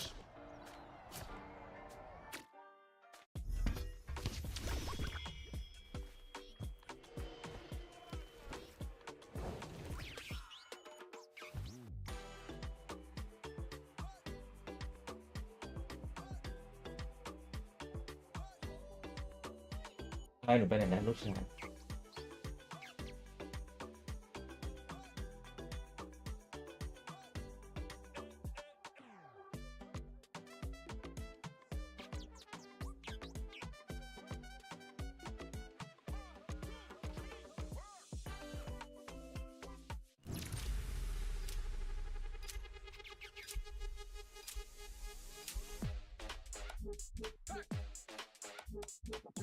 ให้หนูไปไหนนะลูกชาย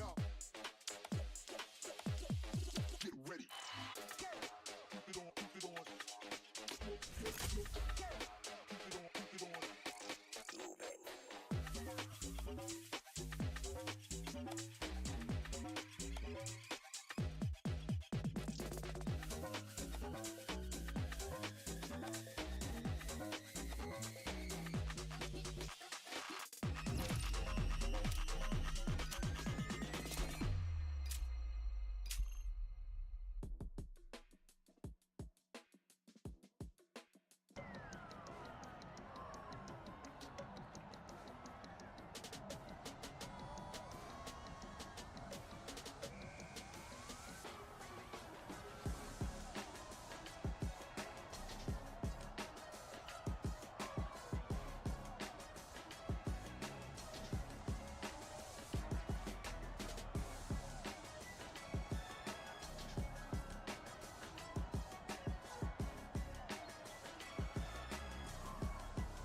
All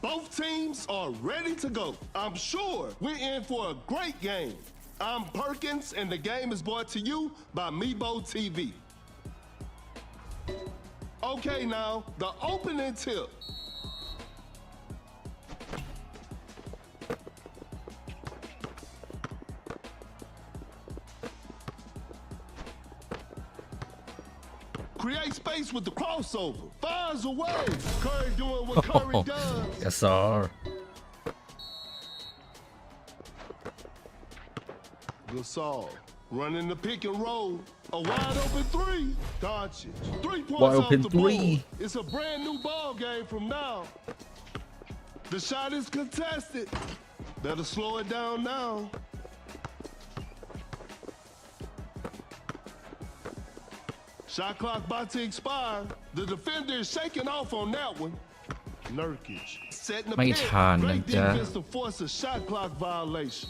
Both teams are ready to go. I'm sure we're in for a great game. I'm Perkins, and the game is brought to you by Mebo TV. Okay, now, the opening tip. Create space with the crossover. Fires away. Curry doing what Curry does. Yes sir Gasol running the pick and roll. A wide open three. Doncic. 3 points Wide off open the three. board. It's a brand new ball game from now. The shot is contested. Better slow it down now. Shot clock about to expire. The defender is shaking off on that one. Nurkic setting the ไม่ pick. ทันนะ Great จ๊ะ defense to force a shot clock violation.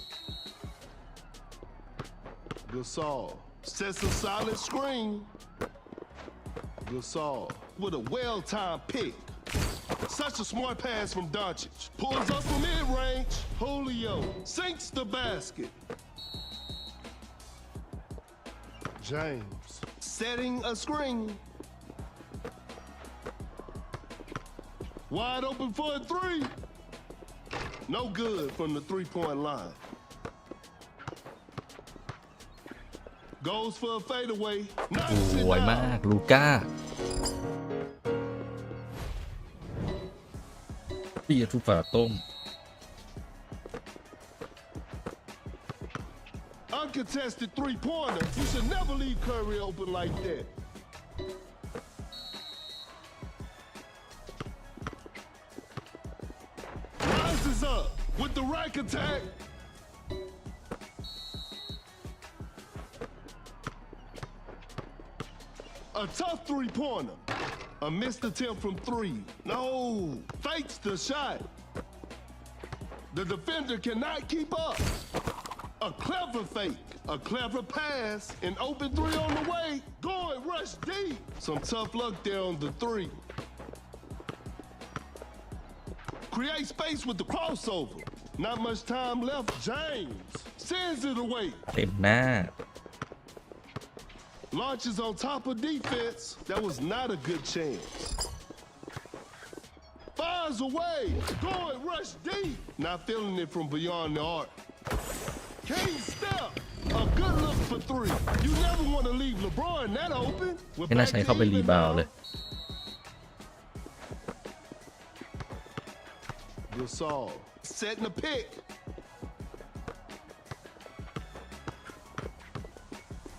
Gasol sets a solid screen. Gasol with a well-timed pick. Such a smart pass from Doncic. Pulls up from mid-range. Julio sinks the basket. James setting a screen. Wide open for a three. No good from the three-point line. Goes for a fadeaway. สวยมากลูก้าพี่จะทุบฝาต้ม Uncontested three-pointer. You should never leave Curry open like that. Rises up with the rack attack. A tough three-pointer. A missed attempt from three. No, fakes the shot. The defender cannot keep up. A clever fake, a clever pass, an open three on the way. Going rush deep. Some tough luck there on the three. Create space with the crossover. Not much time left. James sends it away. เต็มหน้า Launches on top of defense. That was not a good chance. Fires away. Going rush deep. Not feeling it from beyond the arc. King step. A good look for three. You never want to leave LeBron that open. We're ไม่น่า back ใช้ to เข้าไป even รีบาว now. เลย Gasol setting a pick.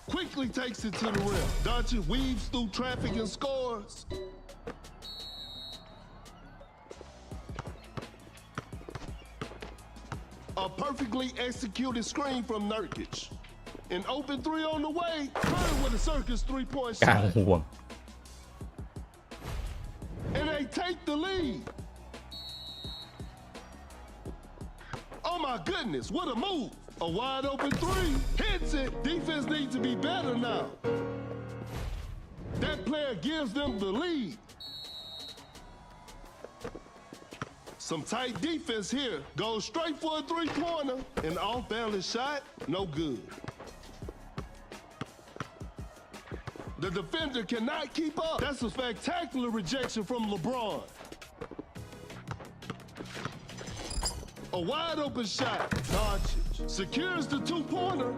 Quickly takes it to the rim. Doncic weaves through traffic and scores. A perfectly executed screen from Nurkic. An open three on the way. Curry with a circus three-point กลาง shot. ห่วง And they take the lead. Oh my goodness, what a move. A wide open three. Hits it. Defense needs to be better now. That player gives them the lead. Some tight defense here. Goes straight for a three-pointer. An off-balance shot, no good. The defender cannot keep up. That's a spectacular rejection from LeBron. A wide open shot. Doncic secures the two-pointer.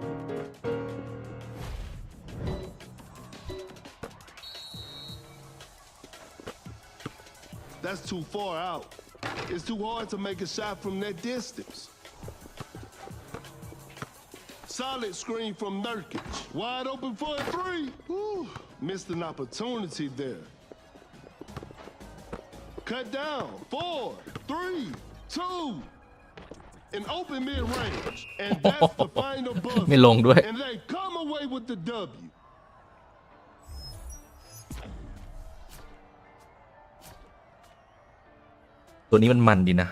That's too far out. It's too hard to make a shot from that distance. Solid screen from Nurkic. Wide open for a three. Whew. Missed an opportunity there. Cut down. 4, 3, 2. An open mid-range. And that's the final buzzer. ไม่ลงด้วย And they come away with the W. ตัวนี้มันดีนะ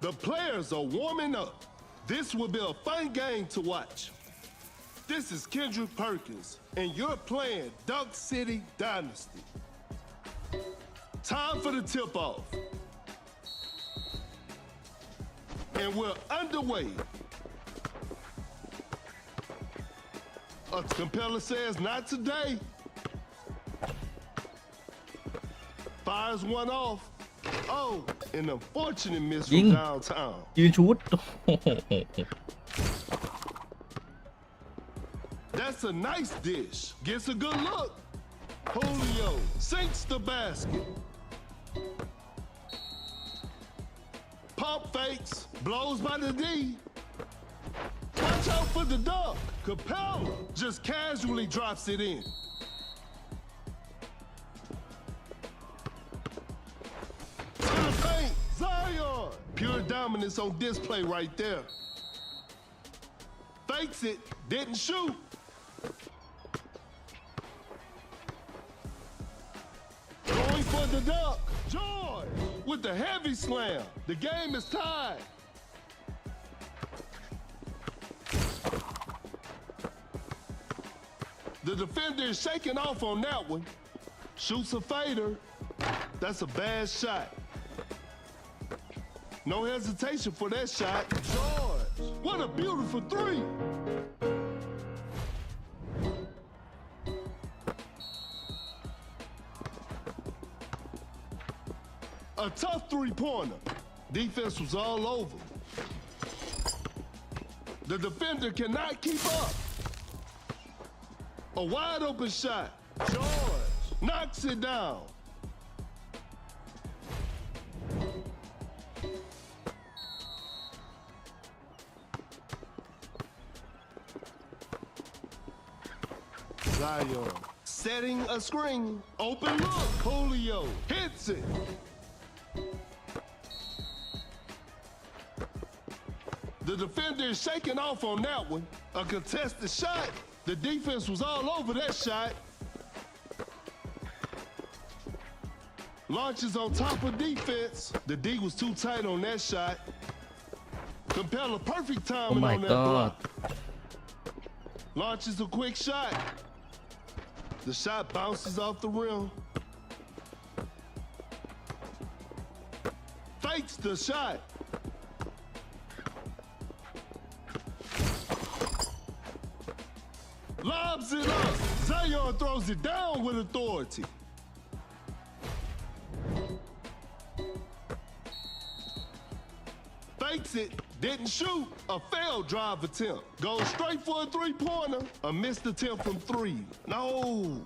The players are warming up. This will be a fun game to watch. This is Kendrick Perkins, and you're playing Duck City Dynasty. Time for the tip-off. And we're underway. A compeller says not today. Fires one off. Oh, an unfortunate miss from downtown. ยืนชุด That's a nice dish. Gets a good look. Julio sinks the basket. Pump fakes, blows by the D. Watch out for the dunk. Capella just casually drops it in. To the paint, Zion. Pure dominance on display right there. Fakes it, didn't shoot. Going for the dunk. George with the heavy slam. The game is tied. The defender is shaking off on that one. Shoots a fader. That's a bad shot. No hesitation for that shot. George, what a beautiful three. A tough three-pointer. Defense was all over. The defender cannot keep up. A wide open shot. George knocks it down. Zion setting a screen. Open look. Julio hits it. The defender is shaking off on that one. A contested shot. The defense was all over that shot. Launches on top of defense. The D was too tight on that shot. Capella perfect timing on that block. Launches a quick shot. The shot bounces off the rim. Fakes the shot. Lobs it up. Zion throws it down with authority. Fakes it, didn't shoot. A failed drive attempt. Goes straight for a three-pointer. A missed attempt from three. No.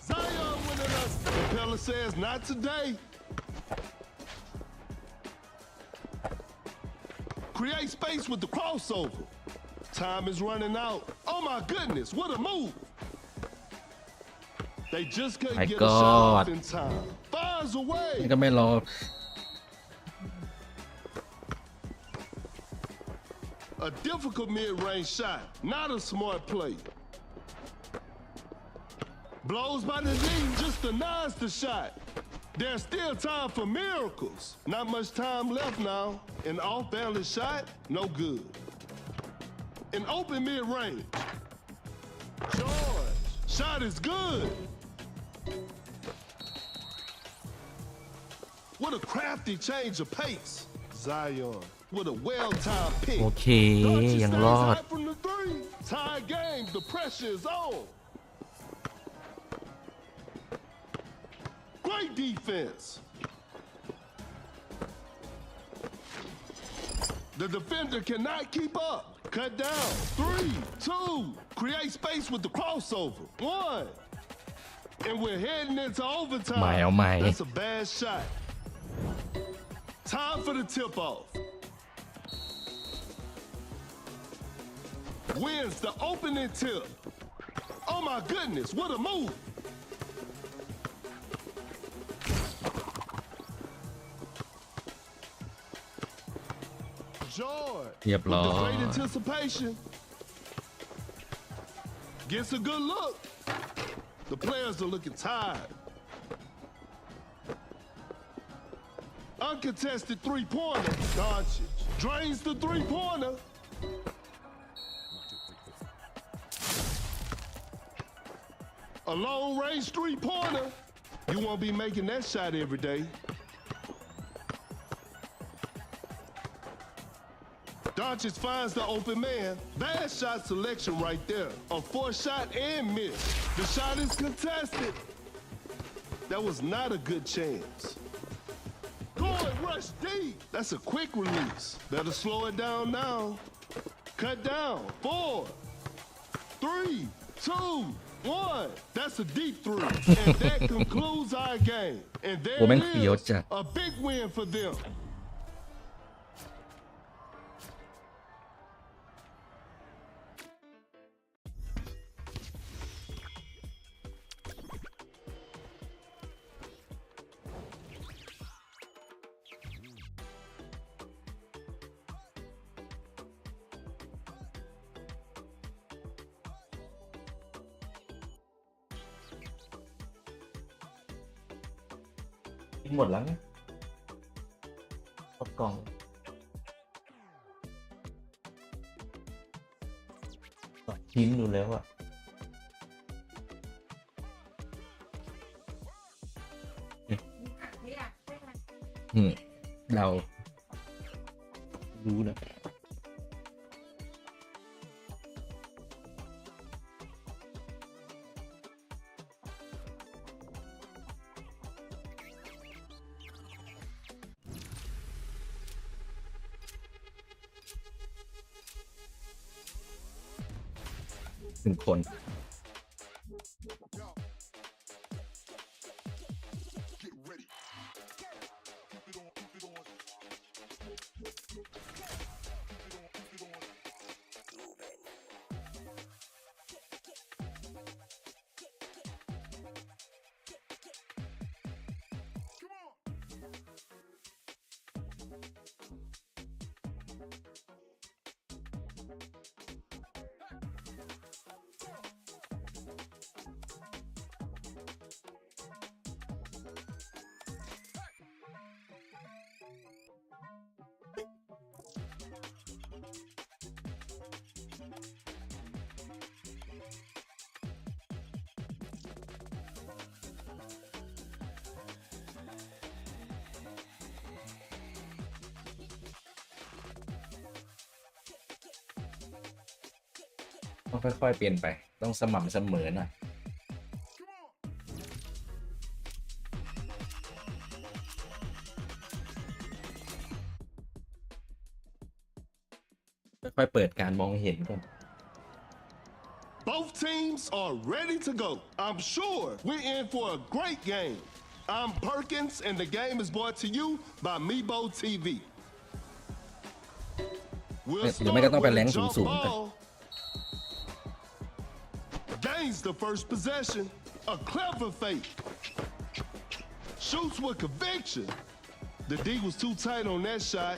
Zion winning us. Capella says not today. Create space with the crossover. Time is running out. Oh my goodness, what a move. They just couldn't get a shot off in time. Fires away. นี่ก็ไม่รอ A difficult mid-range shot. Not a smart play. Blows by the D, just denies the shot. There's still time for miracles. Not much time left now. An off-balance shot, no good. An open mid-range. George, shot is good. What a crafty change of pace. Zion with a well-timed pick. โอเคยังรอด From the three. Tie game, the pressure is on. Great defense. The defender cannot keep up. Cut down. 3, 2. Create space with the crossover. 1. And we're heading into overtime. Mày. That's a bad shot. Time for the tip-off. Wins the opening tip. Oh my goodness, what a move. George, เรียบ with ร้อ the ย great anticipation, gets a good look. The players are looking tired. Uncontested three-pointer. Doncic drains the three-pointer. A long-range three-pointer. You won't be making that shot every day. Doncic finds the open man. Bad shot selection right there. A forced shot and miss. The shot is contested. That was not a good chance. Going rush deep. That's a quick release. Better slow it down now. Cut down. 4, 3, 2, 1. That's a deep three. And that concludes our game. And there โอ้แม่ง it เฟี้ยว is. จัด A big win for them. หมดแล้วไงครบกล่องทิ้งดูแล้วอะเรารู้นะหนึ่งคน ต้องค่อยๆเปลี่ยนไปต้องสม่ำเสมอหน่อยค่อยๆเปิดการมองเห็นก่อน Both teams are ready to go. I'm sure we're in for a great game. I'm Perkins, and the game is brought to you by Mebo TV. We'll หรือไม่ก็ start ต้องไป with แร a ง jump สูงๆกัน ball. Gains the first possession. A clever fake. Shoots with conviction. The D was too tight on that shot.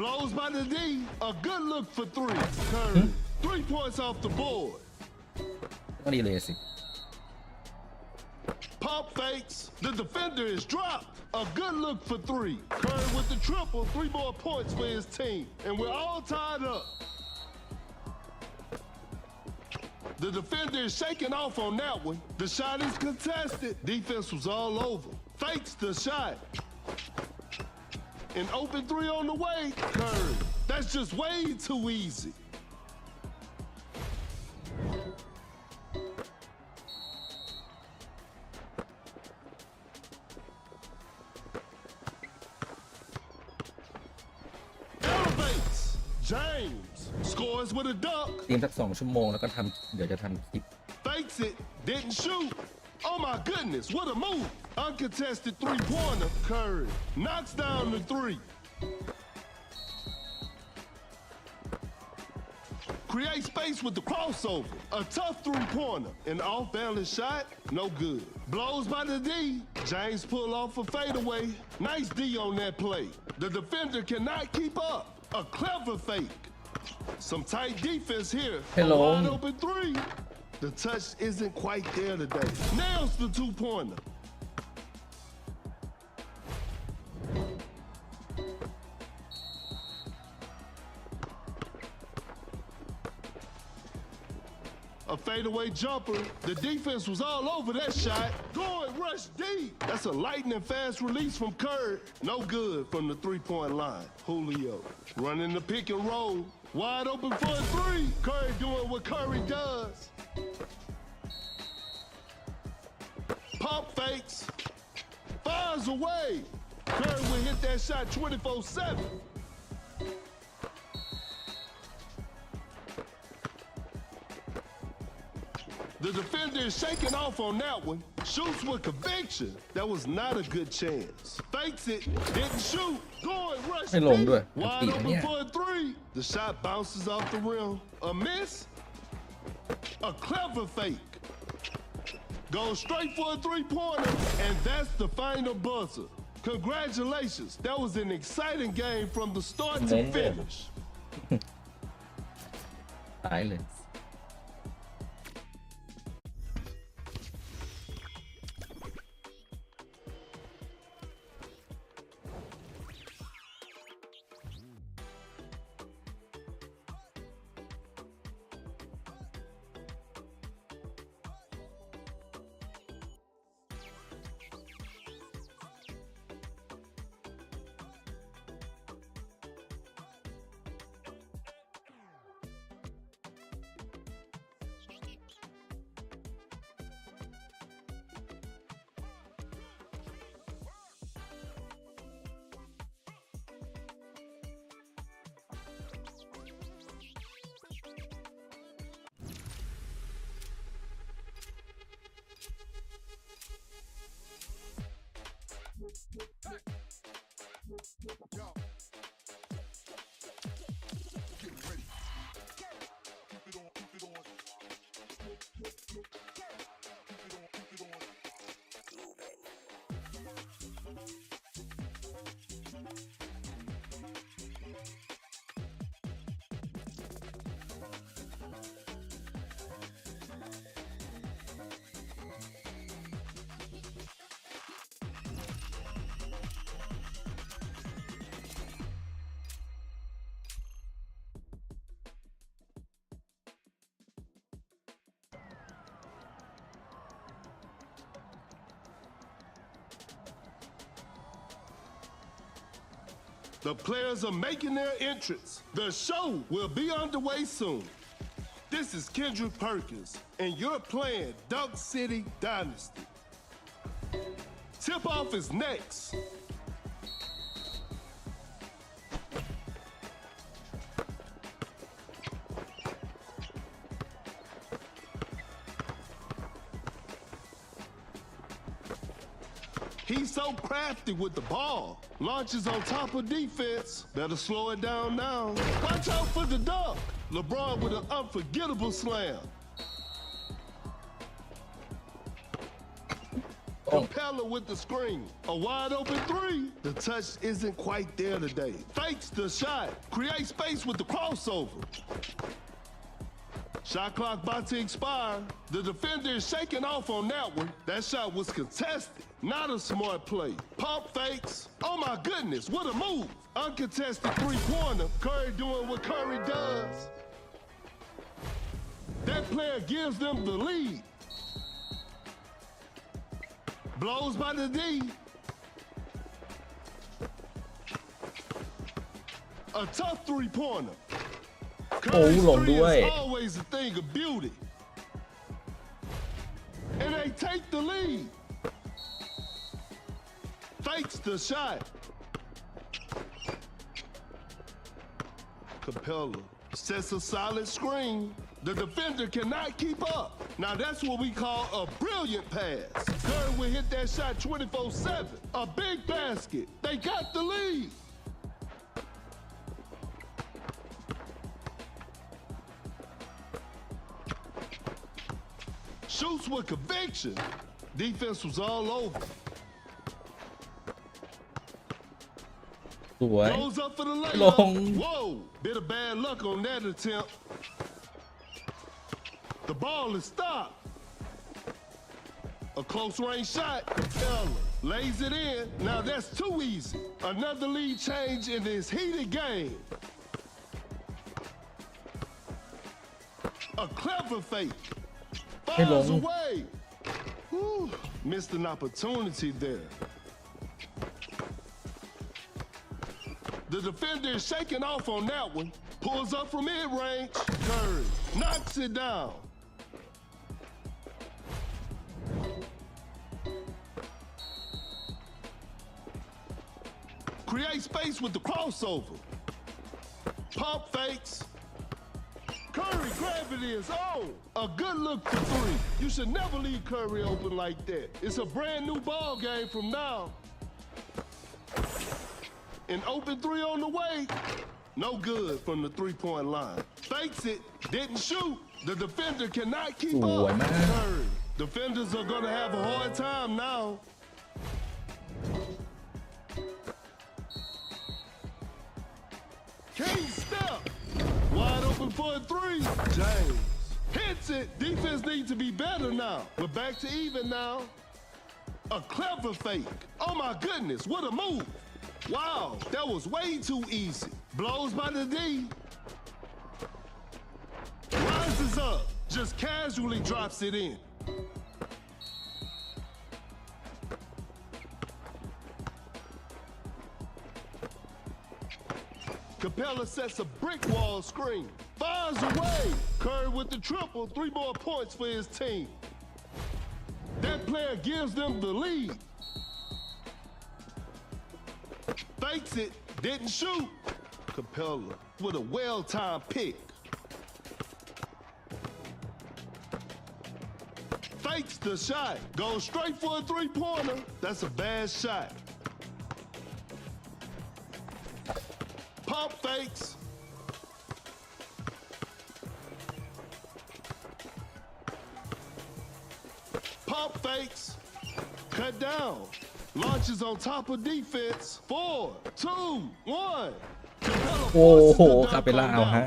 Blows by the D. A good look for three. Curry. 3 points off the board. ก็ดีเลยสิ Pump fakes. The defender is dropped. A good look for three. Curry with the triple. 3 more points for his team. And we're all tied up. The defender is shaking off on that one. The shot is contested. Defense was all over. Fakes the shot. An open three on the way. Curry. That's just way too easy. Elevates. James scores with a dunk. เตรียมสัก2 ชั่วโมงแล้วก็เดี๋ยวจะทำคลิป Fakes it. Didn't shoot. Oh my goodness, what a move. Uncontested three-pointer. Curry knocks down the three. Create space with the crossover. A tough three-pointer. An off-balance shot, no good. Blows by the D. James pull off a fadeaway. Nice D on that play. The defender cannot keep up. A clever fake. Some tight defense here. Hello. A wide open three. The touch isn't quite there today. Nails the two-pointer. A fadeaway jumper. The defense was all over that shot. Going rush deep. That's a lightning fast release from Curry. No good from the three-point line. Julio running the pick and roll. Wide open for a three. Curry doing what Curry does. Pump fakes. Fires away. Curry will hit that shot 24/7. The defender is shaking off on that one. Shoots with conviction. That was not a good chance. Fakes it, didn't shoot. Going rush ไม่ลงด้วย deep. Wide ติดนะ open เนี่ย for a three. The shot bounces off the rim. A miss. A clever fake. Goes straight for a three-pointer, and that's the final buzzer. Congratulations. That was an exciting game from the start to finish. ตายเลย The players are making their entrance. The show will be underway soon. This is Kendrick Perkins, and you're playing Dunk City Dynasty. Tip-off is next. He's so crafty with the ball. Launches on top of defense. Better slow it down now. Watch out for the dunk. LeBron with an unforgettable slam. Capella with the screen. A wide open three. The touch isn't quite there today. Fakes the shot. Create space with the crossover. Shot clock about to expire. The defender is shaking off on that one. That shot was contested. Not a smart play. Pump fakes. Oh my goodness, what a move. Uncontested three-pointer. Curry doing what Curry does. That player gives them the lead. Blows by the D. A tough three-pointer. Curry's three is always a thing of beauty. And they take the lead. Fakes the shot. Capella sets a solid screen. The defender cannot keep up. Now that's what we call a brilliant pass. Curry will hit that shot 24/7. A big basket. They got the lead. Shoots with conviction. Defense was all over. สวย Goes up for the ล layup. ง Whoa, bit of bad luck on that attempt. The ball is stopped. A close range shot. Capella lays it in. Now that's too easy. Another lead change in this heated game. A clever fake. Fires away. Whew, missed an opportunity there. The defender is shaking off on that one. Pulls up from mid-range. Curry knocks it down. Create space with the crossover. Pump fakes. Curry gravity is on. A good look for three. You should never leave Curry open like that. It's a brand new ball game from now. An open three on the way. No good from the three-point line. Fakes it, didn't shoot. The defender cannot keep up. Curry. Defenders are gonna have a hard time now. King step. Wide open for a three. James hits it. Defense needs to be better now. We're back to even now. A clever fake. Oh my goodness, what a move. Wow, that was way too easy. Blows by the D. Rises up. Just casually drops it in. Capella sets a brick wall screen. Fires away. Curry with the triple. 3 more points for his team. That player gives them the lead. Fakes it. Didn't shoot. Capella with a well-timed pick. Fakes the shot. Goes straight for a three-pointer. That's a bad shot. Pump fakes. Pump fakes. Cut down. Launches on top of defense. 4, 2, 1. โอ้โหคาเปล่าเอาให้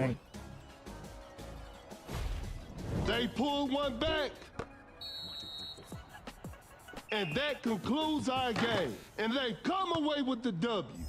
They pull one back. And that concludes our game. And they come away with the W.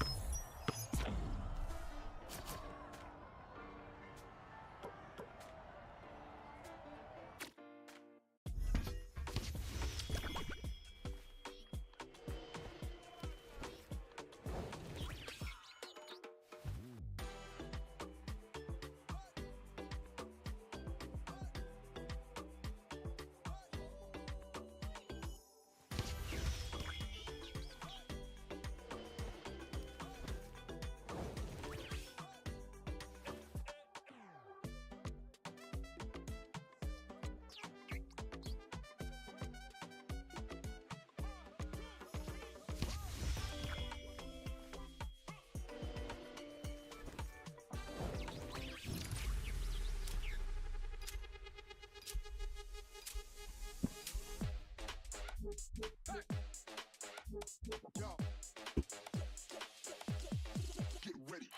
Get ready.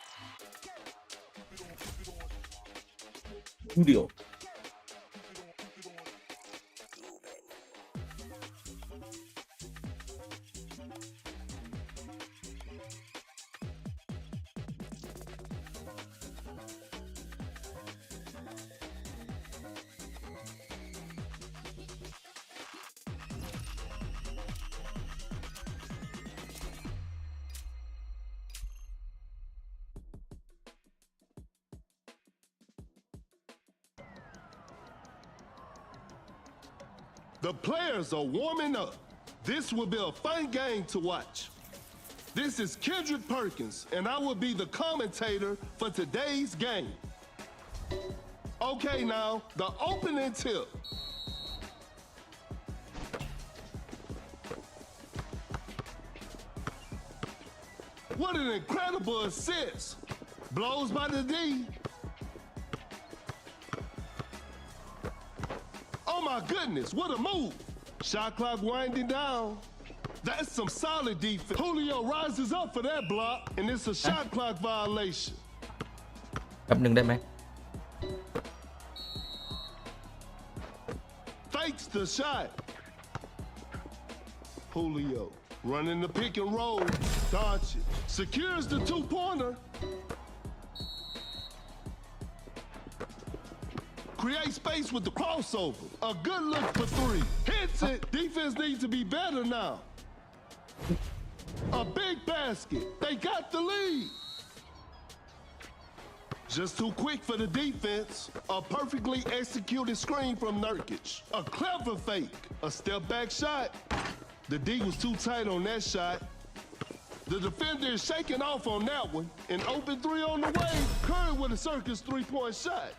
ลูกเดียว The players are warming up. This will be a fun game to watch. This is Kendrick Perkins, and I will be the commentator for today's game. Okay, now, the opening tip. What an incredible assist. Blows by the D. Oh my goodness, what a move. Shot clock winding down. That's some solid defense. Julio rises up for that block, and it's a shot clock violation. แป๊บหนึ่งได้ไหม Fakes the shot. Julio running the pick and roll. Doncic secures the two-pointer. Create space with the crossover. A good look for three. Hits it. Defense needs to be better now. A big basket. They got the lead. Just too quick for the defense. A perfectly executed screen from Nurkic. A clever fake. A step back shot. The D was too tight on that shot. The defender is shaking off on that one. An open three on the way. Curry with a circus three-point shot.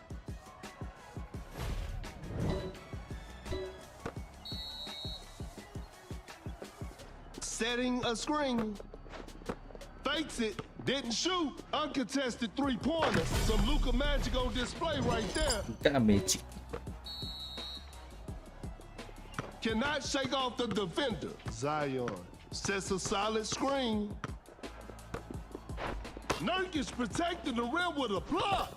Setting a screen. Fakes it. Didn't shoot. Uncontested three-pointer. Some Luka magic on display right there. ก็อเมจิก Cannot shake off the defender. Zion sets a solid screen. Nurkic protecting the rim with a block.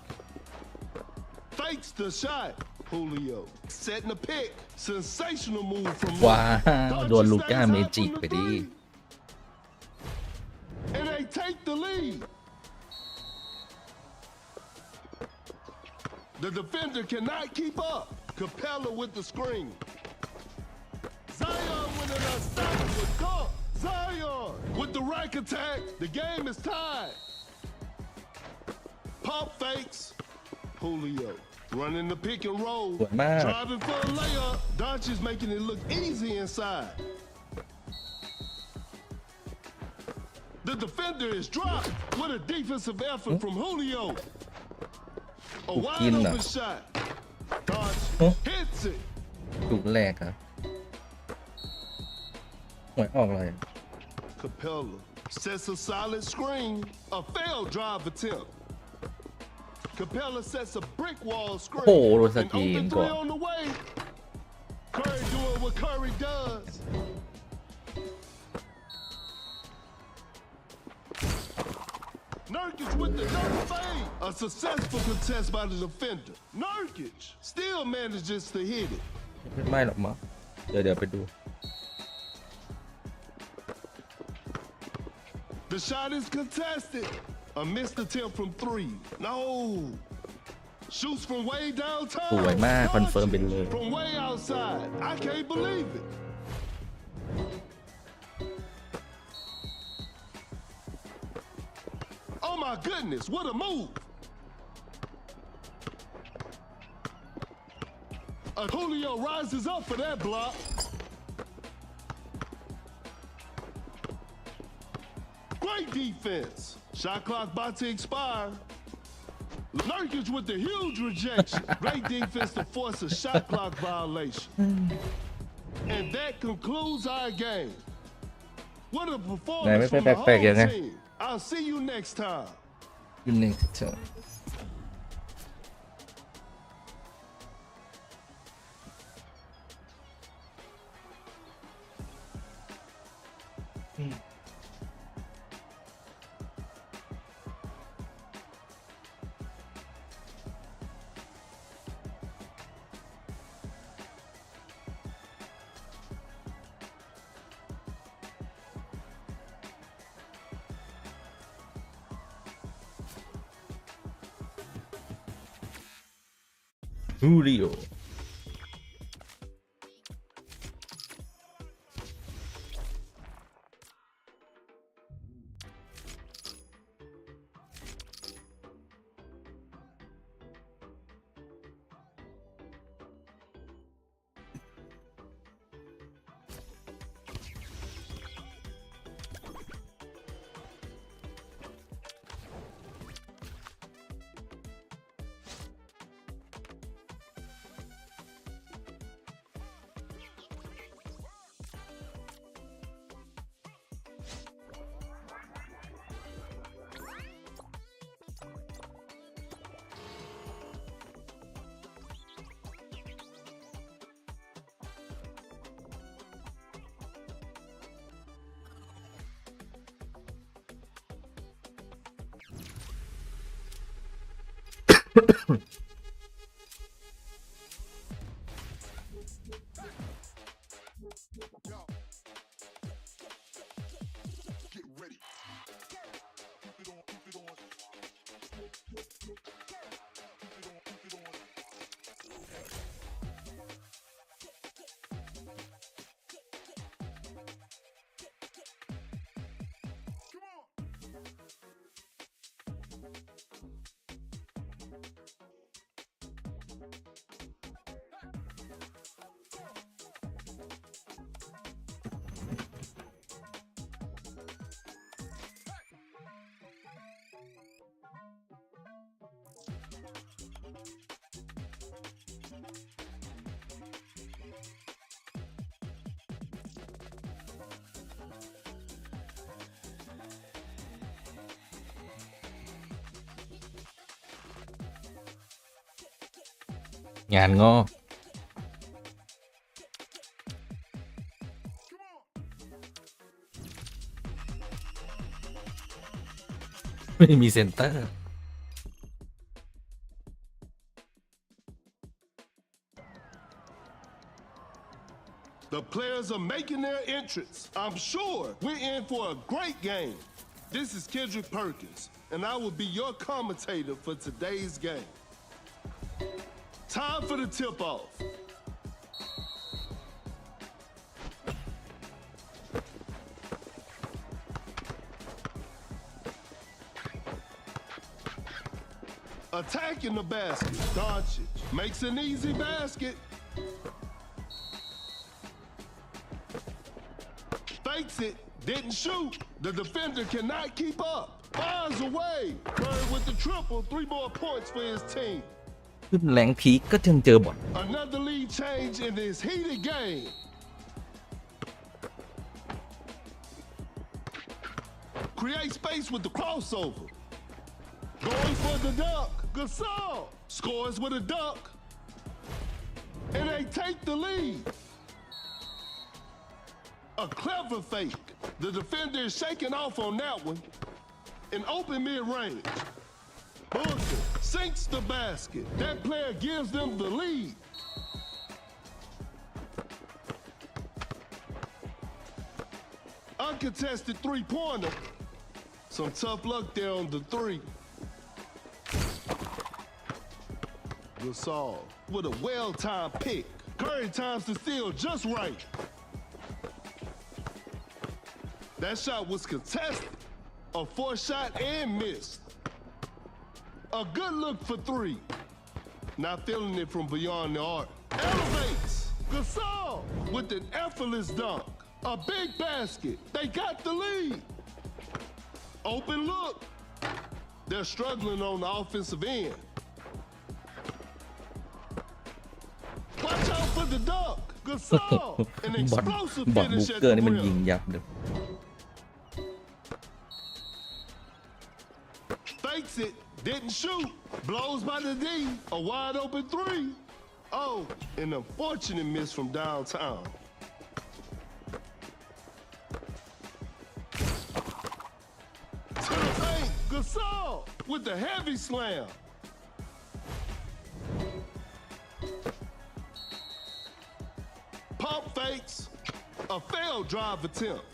Fakes the shot. Julio setting the pick. Sensational move from ว้าวโดนลูก้าเมจิกไปดิ And they take the lead. The defender cannot keep up. Capella with the screen. Zion with an unstoppable dunk. Zion with the rack attack. The game is tied. Pump fakes. Julio running the pick and roll. สวยมาก Driving for a layup. Doncic making it look easy inside. The defender is dropped. What a defensive effort from Julio. A wide open shot. Doncic hits it. ลูกแรกครับหวยออกเลย Capella sets a solid screen. A failed drive attempt. Capella sets a brick wall screen. โอ้โหโดนส An กรีน open ก่อน three on the way. Curry doing what Curry does. Nurkic with the dunk fade. A successful contest by the defender. Nurkic still manages to hit it. ไม่หรอกมั้งเดี๋ยวไปดู The shot is contested. A missed attempt from three. No. Shoots from way downtown. สวยมากคอนเฟิร์มไปเลย From way outside. I can't believe it. Oh my goodness, what a move. Julio rises up for that block. Great defense. Shot clock about to expire. Nurkic with the huge rejection. Great defense to force a shot clock violation. And that concludes our game. What a performance from the whole team. I'll see you next time. ยูนิคเถอะฮูริโอ Nurkic งานงอก ไม่มีเซนเตอร์ The players are making their entrance. I'm sure we're in for a great game. This is Kendrick Perkins, and I will be your commentator for today's game. Time for the tip-off. Attacking the basket. Doncic makes an easy basket. Fakes it, didn't shoot. The defender cannot keep up. Fires away. Curry with the triple, 3 more points for his team. ขึ้นแรงพีคก็ยังเจอบอท Another lead change in this heated game. Create space with the crossover. Going for the dunk. Gasol scores with a dunk. And they take the lead. A clever fake. The defender is shaking off on that one. An open mid-range. Booker sinks the basket. That player gives them the lead. Uncontested three-pointer. Some tough luck there on the three. Gasol with a well-timed pick. Curry times the steal just right. That shot was contested. A 4-shot and missed. A good look for 3. Not feeling it from beyond the arc. Elevates. Gasol with an effortless dunk. A big basket. They got the lead. Open look. They're struggling on the offensive end. Watch out for the dunk. Gasol. An บอท explosive บอทบุ finish ก at เกอร์ the นี่มันยิง rim. ยับเลย Fakes it. Didn't shoot. Blows by the D. A wide open 3. Oh, an unfortunate miss from downtown. To the paint. Gasol with the heavy slam. Pump fakes. A failed drive attempt.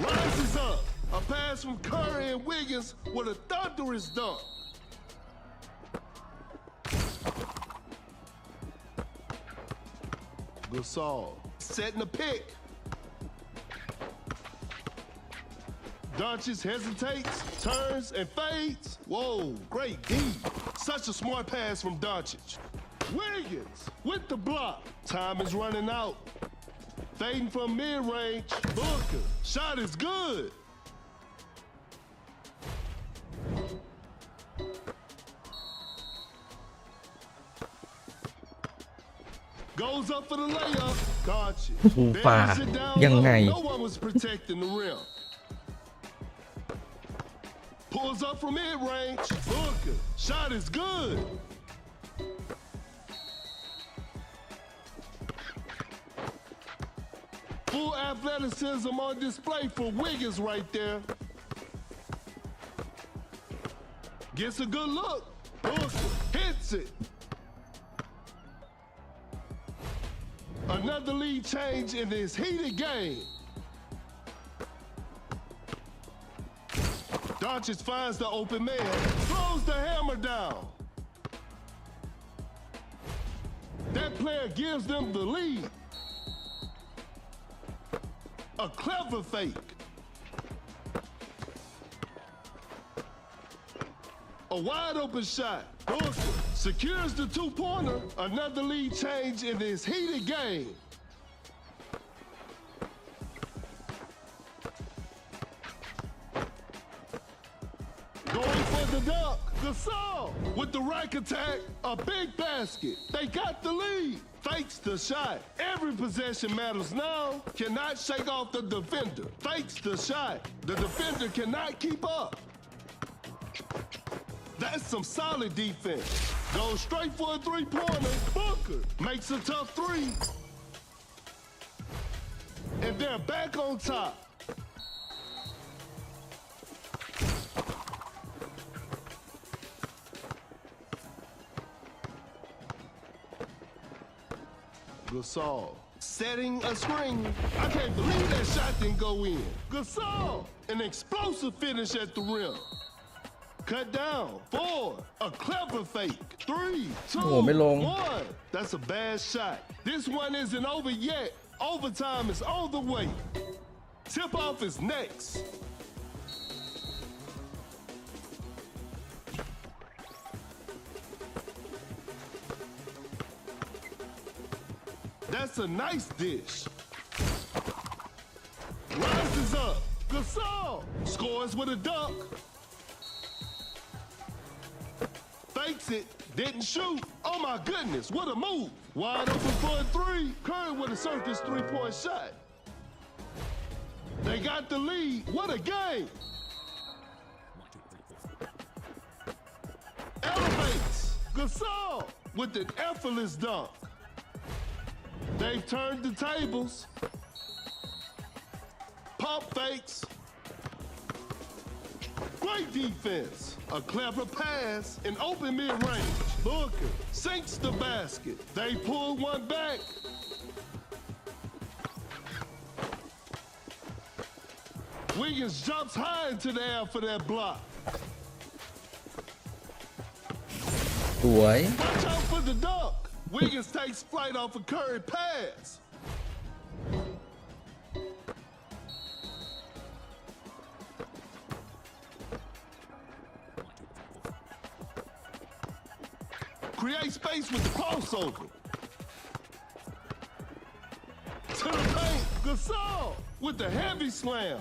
Rises up. A pass from Curry and Wiggins with a thunderous dunk. Gasol setting the pick. Doncic hesitates, turns, and fades. Whoa, great D. Such a smart pass from Doncic. Wiggins with the block. Time is running out. Fading from mid-range. Booker. Shot is good. Goes up for the layup. Doncic. โอ้โหฝ่า Bears it down ยังไง low. No one was protecting the rim. Pulls up from mid-range. Booker. Shot is good. Full athleticism on display for Wiggins right there. Gets a good look. Booker hits it. Another lead change in this heated game. Doncic finds the open man, throws the hammer down. That player gives them the lead. A clever fake. A wide open shot. Booker secures the two-pointer. Another lead change in this heated game. Going for the dunk. Gasol with the rack attack. A big basket. They got the lead. Fakes the shot. Every possession matters now. Cannot shake off the defender. Fakes the shot. The defender cannot keep up. That's some solid defense. Goes straight for a three-pointer. Booker makes a tough three. And they're back on top. Gasol setting a screen. I can't believe that shot didn't go in. Gasol, an explosive finish at the rim. Cut down. 4. A clever fake. 3, 2, 1. That's a bad shot. This one isn't over yet. Overtime is on the way. Tip-off is next. That's a nice dish. Rises up. Gasol scores with a dunk. Fakes it, didn't shoot. Oh my goodness, what a move. Wide open for a three. Curry with a circus three-point shot. They got the lead. What a game. Elevates. Gasol with an effortless dunk. They've turned the tables. Pump fakes. Great defense. A clever pass. An open mid-range. Booker sinks the basket. They pull one back. Wiggins jumps high into the air for that block. สวย Watch out for the dunk. Wiggins takes flight off a Curry pass. Create space with the crossover. To the paint. Gasol with the heavy slam.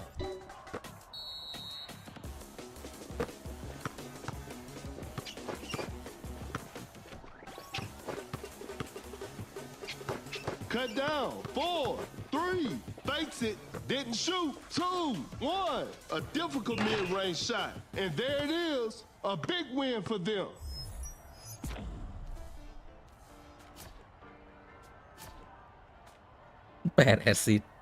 Cut down. 4, 3. Fakes it. Didn't shoot. 2, 1. A difficult mid-range shot. And there it is. A big win for them. 8 แอสซิสต์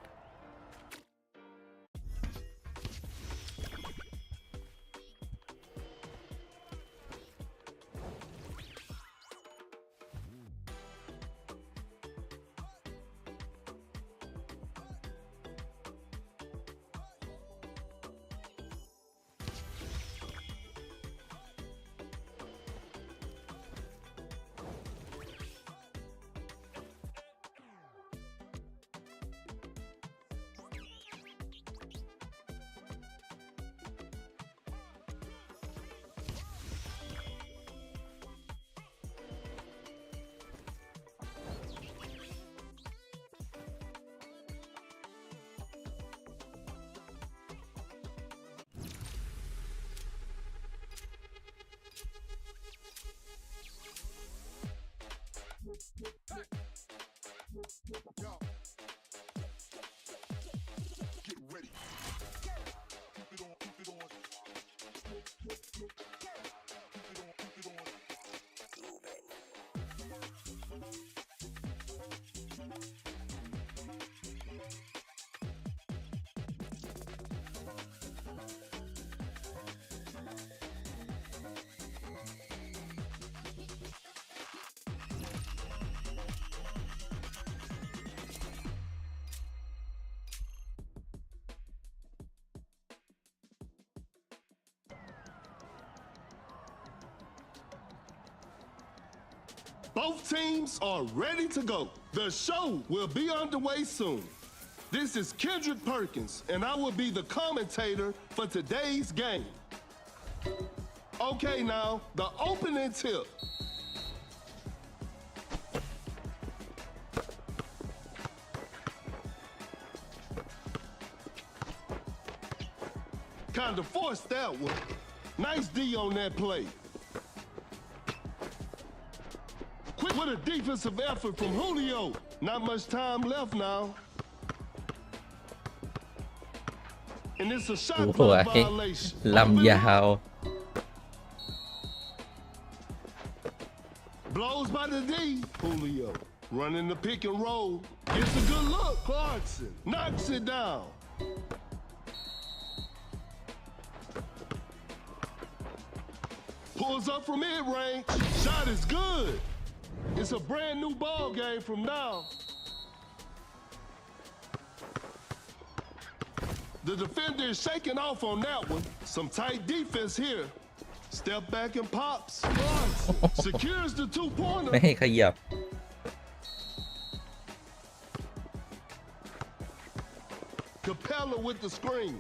Both teams are ready to go. The show will be underway soon. This is Kendrick Perkins, and I will be the commentator for today's game. Okay, now, the opening tip. Kinda forced that one. Nice D on that play. Quick with a defensive effort from Julio. Not much time left now. And it's a ส shot วย clock violation. ลำยาว Blows by the D. Julio running the pick and roll. Gets a good look. Clarkson knocks it down. Pulls up from mid-range. Shot is good. It's a brand new ball game from now. The defender is shaking off on that one. Some tight defense here. Step back and pops. Clarkson secures the 2-pointer. ไม่ให้ขยับ Capella with the screen.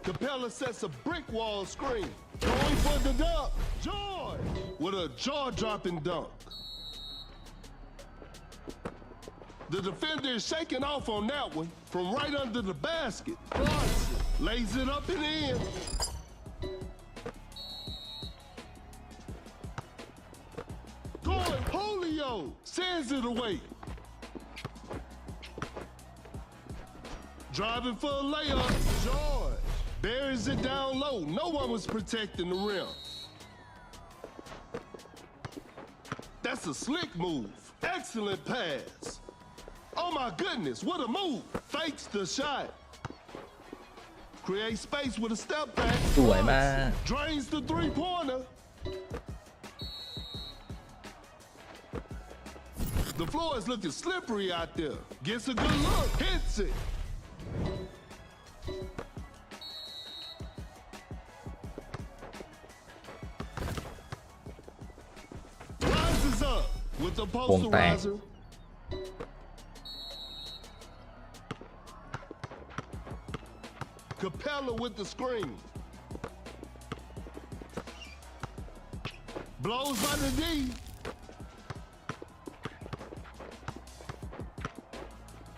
Capella sets a brick wall screen. Going for the dunk. George with a jaw-dropping dunk. The defender is shaking off on that one from right under the basket. Clarkson lays it up and in. Going Julio sends it away. Driving for a layup. George buries it down low. No one was protecting the rim. That's a slick move. Excellent pass. Oh my goodness, what a move. Fakes the shot. Creates space with a step back. สวยมาก Drains the 3-pointer. The floor is looking slippery out there. Gets a good look. Hits it. Rises up with the posterizer. Capella with the screen. Blows by the D.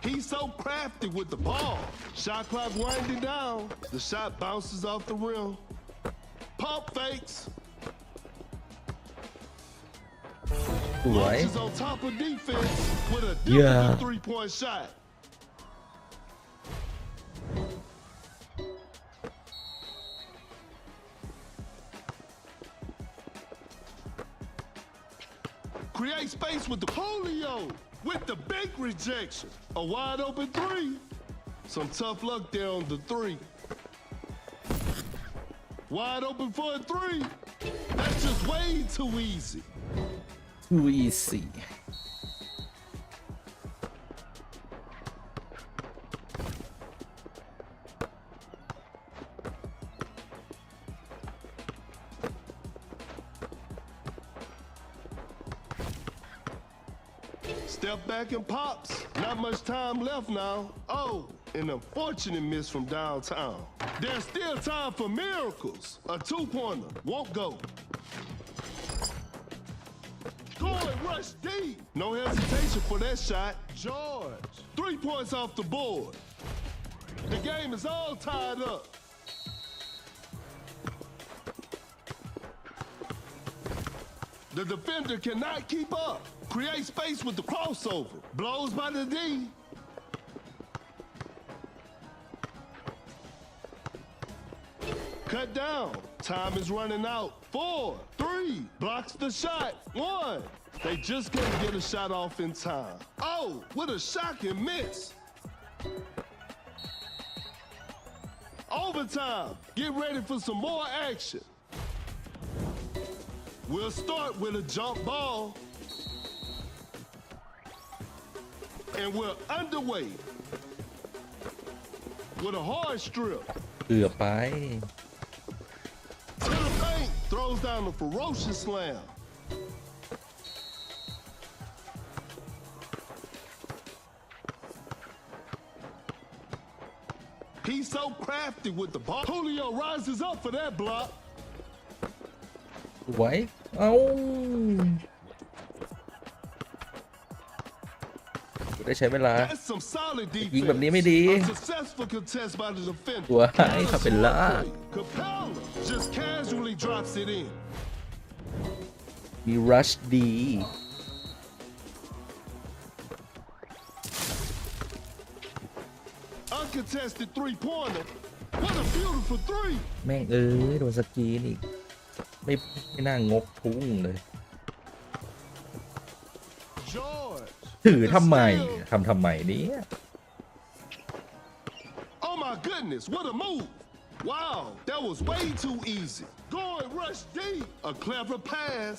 He's so crafty with the ball. Shot clock winding down. The shot bounces off the rim. Pump fakes. สวย Launches on top of defense with a Yeah. difficult 3-point shot. Create space with the Julio with the big rejection. A wide open 3. Some tough luck there on the 3. Wide open for a 3. That's just way too easy. too easy Step back and pops. Not much time left now. Oh, an unfortunate miss from downtown. There's still time for miracles. A 2-pointer won't go. Going rush deep. No hesitation for that shot. George. 3 points off the board. The game is all tied up. The defender cannot keep up. Create space with the crossover. Blows by the D. Cut down. Time is running out. 4, 3. Blocks the shot. 1. They just couldn't get a shot off in time. Oh, what a shocking miss. Overtime. Get ready for some more action. We'll start with a jump ball. And we're underway with a hard strip. เกือบไป To the paint. Throws down a ferocious slam. He's so crafty with the ball. Julio rises up for that block. ไว้เอ้าได้ใช้เวลา That's some solid ยิงแบบนี้ไม่ defense. ดี A successful contest by the ตัว defender. ให้คาเปล่า Capella just casually drops it in. มีรัชดี Uncontested three-pointer. What a beautiful three. แม่งโดนสกรีนอีกไม่น่างกพุ่งเลย George. ถือ with the ทำไม steal. ทำไมเนี่ย Oh my goodness, what a move. Wow, that was way too easy. Going rush deep. A clever pass.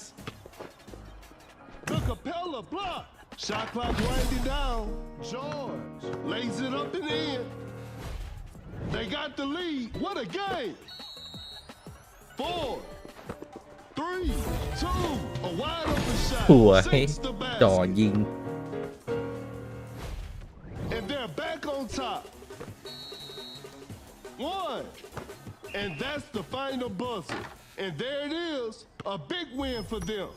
The Capella block. Shot clock winding down. George lays it up and in. They got the lead. What a game. 4, 3, 2. A wide open shot. สวย Sinks the จ่อ basket. ยิง And they're back on top. 1. And that's the final buzzer. And there it is, a big win for them.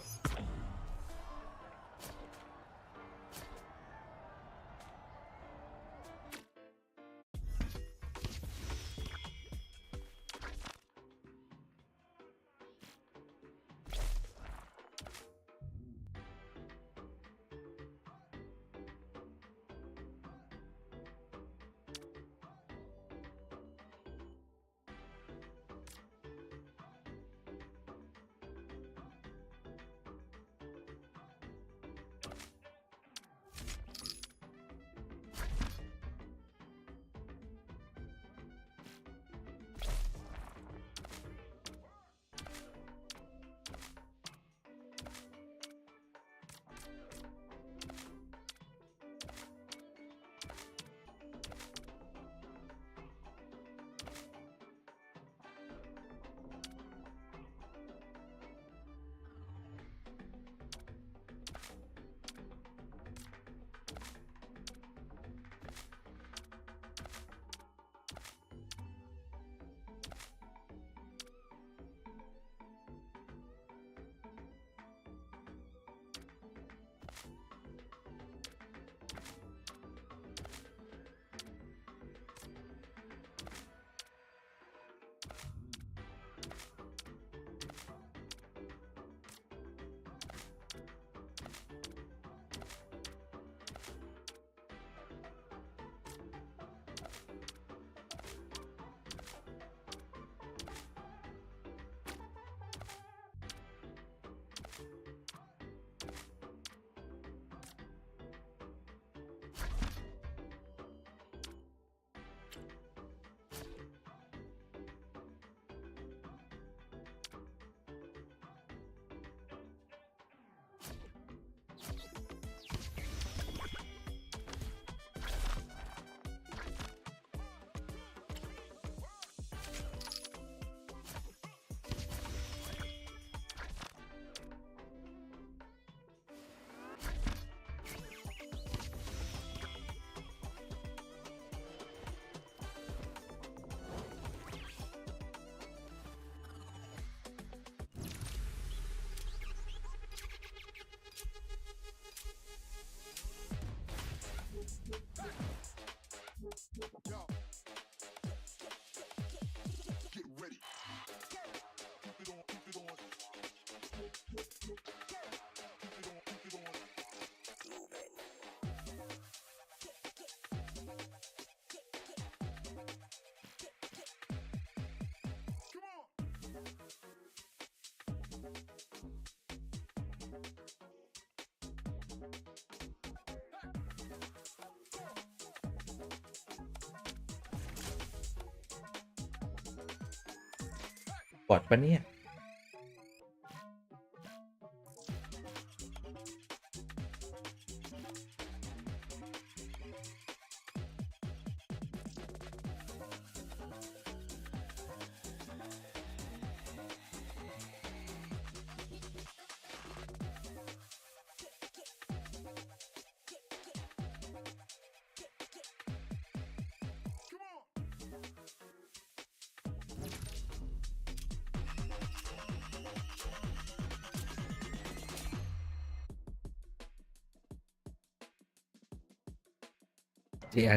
ปอดปะเนี่ย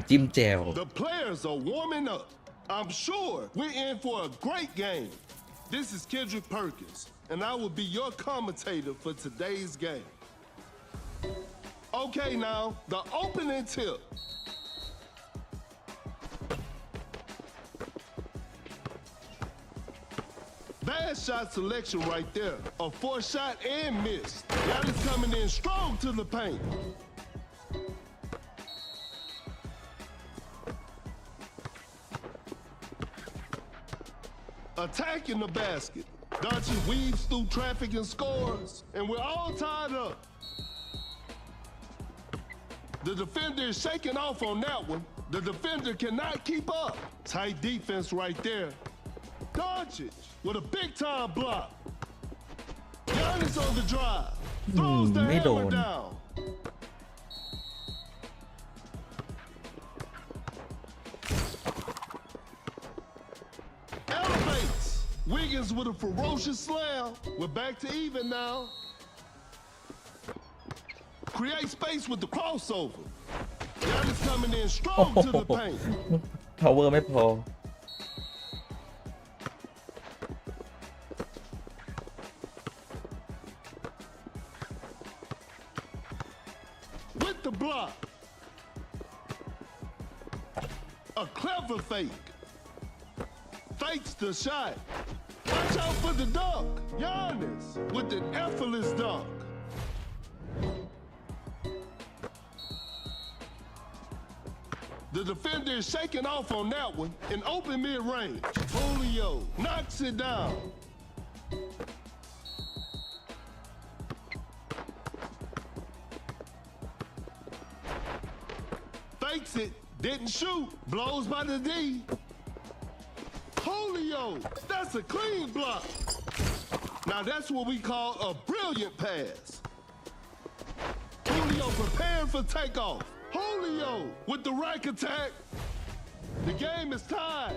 จิ้มแจ่ว The players are warming up. I'm sure we're in for a great game. This is Kendrick Perkins, and I will be your commentator for today's game. Okay, now, the opening tip. Bad shot selection right there. A 4-shot and missed. Giannis coming in strong to the paint. Attacking the basket. Doncic weaves through traffic and scores, and we're all tied up. The defender is shaking off on that one. The defender cannot keep up. Tight defense right there. Doncic with a big-time block. Giannis on the drive. Throws the hammer down. Elevates. Wiggins with a ferocious slam. We're back to even now. Create space with the crossover. Giannis coming in strong to the paint. power ไม่พอ With the block. A clever fake. Fakes the shot. Watch out for the dunk. Giannis with an effortless dunk. The defender is shaking off on that one in open mid-range. Julio knocks it down. Fakes it, didn't shoot, blows by the D. Julio, that's a clean block. Now that's what we call a brilliant pass. Julio preparing for takeoff. Julio with the rack attack. The game is tied.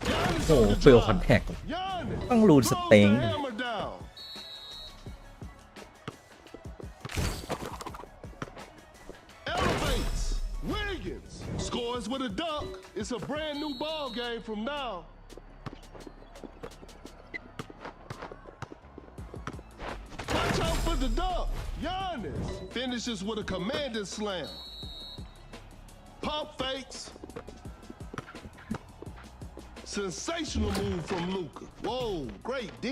Giannis โอ้ on the เฟล drive. คอนแทค Giannis ต้องรูนส throws เต็ง the hammer down. Elevates. Wiggins scores with a dunk. It's a brand new ball game from now. Watch out for the dunk. Giannis finishes with a commanding slam. Pump fakes. Sensational move from Luka. Whoa, great D.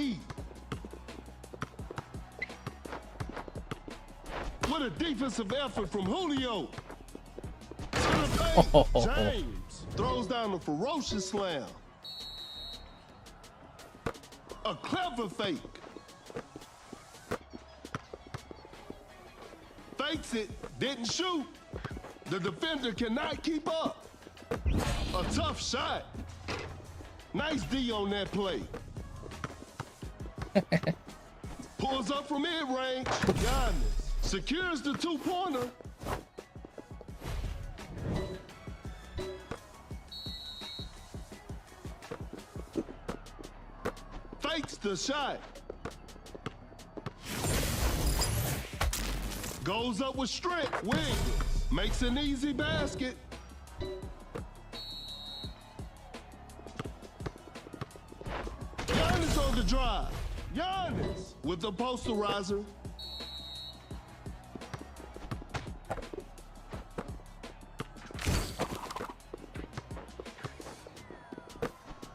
What a defensive effort from Julio. To the paint. James throws down a ferocious slam. A clever fake. Fakes it, didn't shoot. The defender cannot keep up. A tough shot. Nice D on that play. Pulls up from mid-range. Giannis secures the two-pointer. Fakes the shot. Goes up with strength. Wiggins makes an easy basket. Giannis on the drive. Giannis with the posterizer.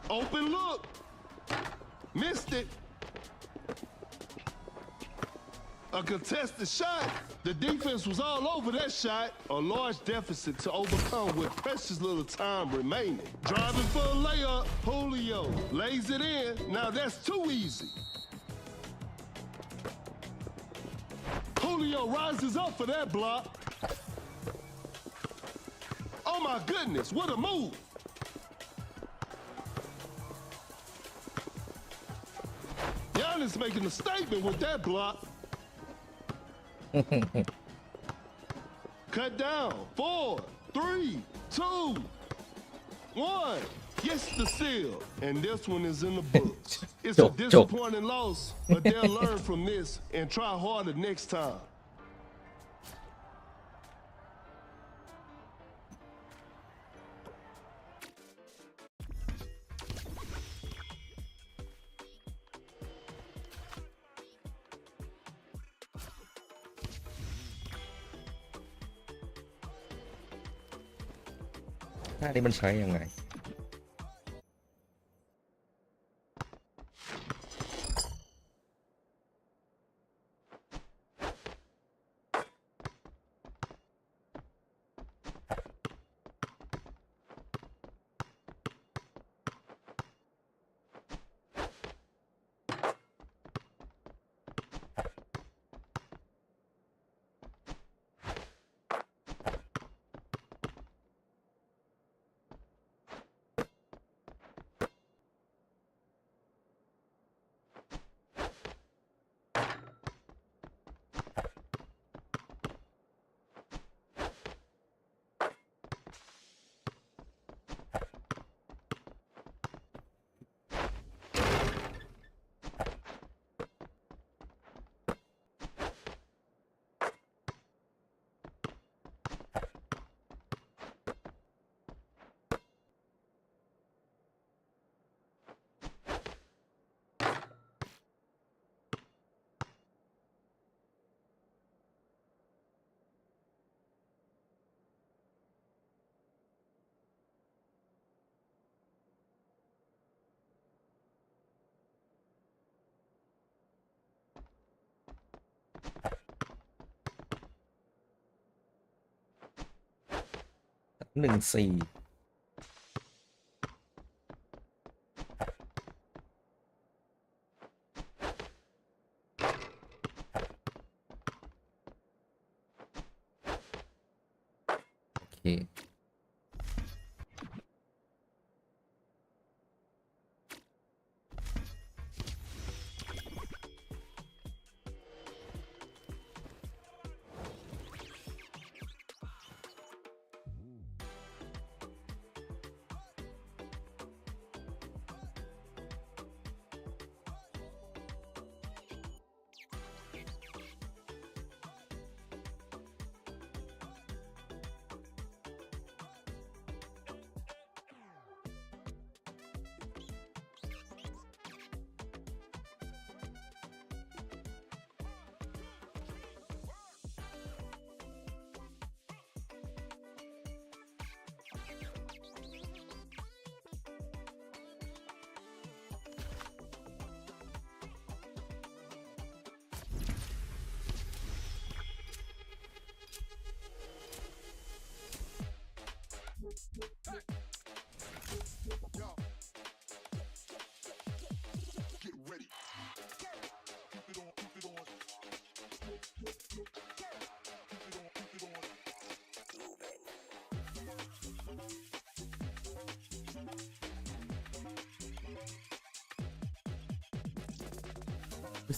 Open look. Missed it. A contested shot. The defense was all over that shot. A large deficit to overcome with precious little time remaining. Driving for a layup. Julio lays it in. Now that's too easy. Julio rises up for that block. Oh my goodness, what a move. Giannis making a statement with that block. Cut down. 4, 3, 2, 1. Gets the seal. And this one is in the books. It's a disappointing loss, but they'll learn from this and try harder next time. ท่านี้มันใช้ยังไง1-4โอเค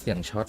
เสียงช็อต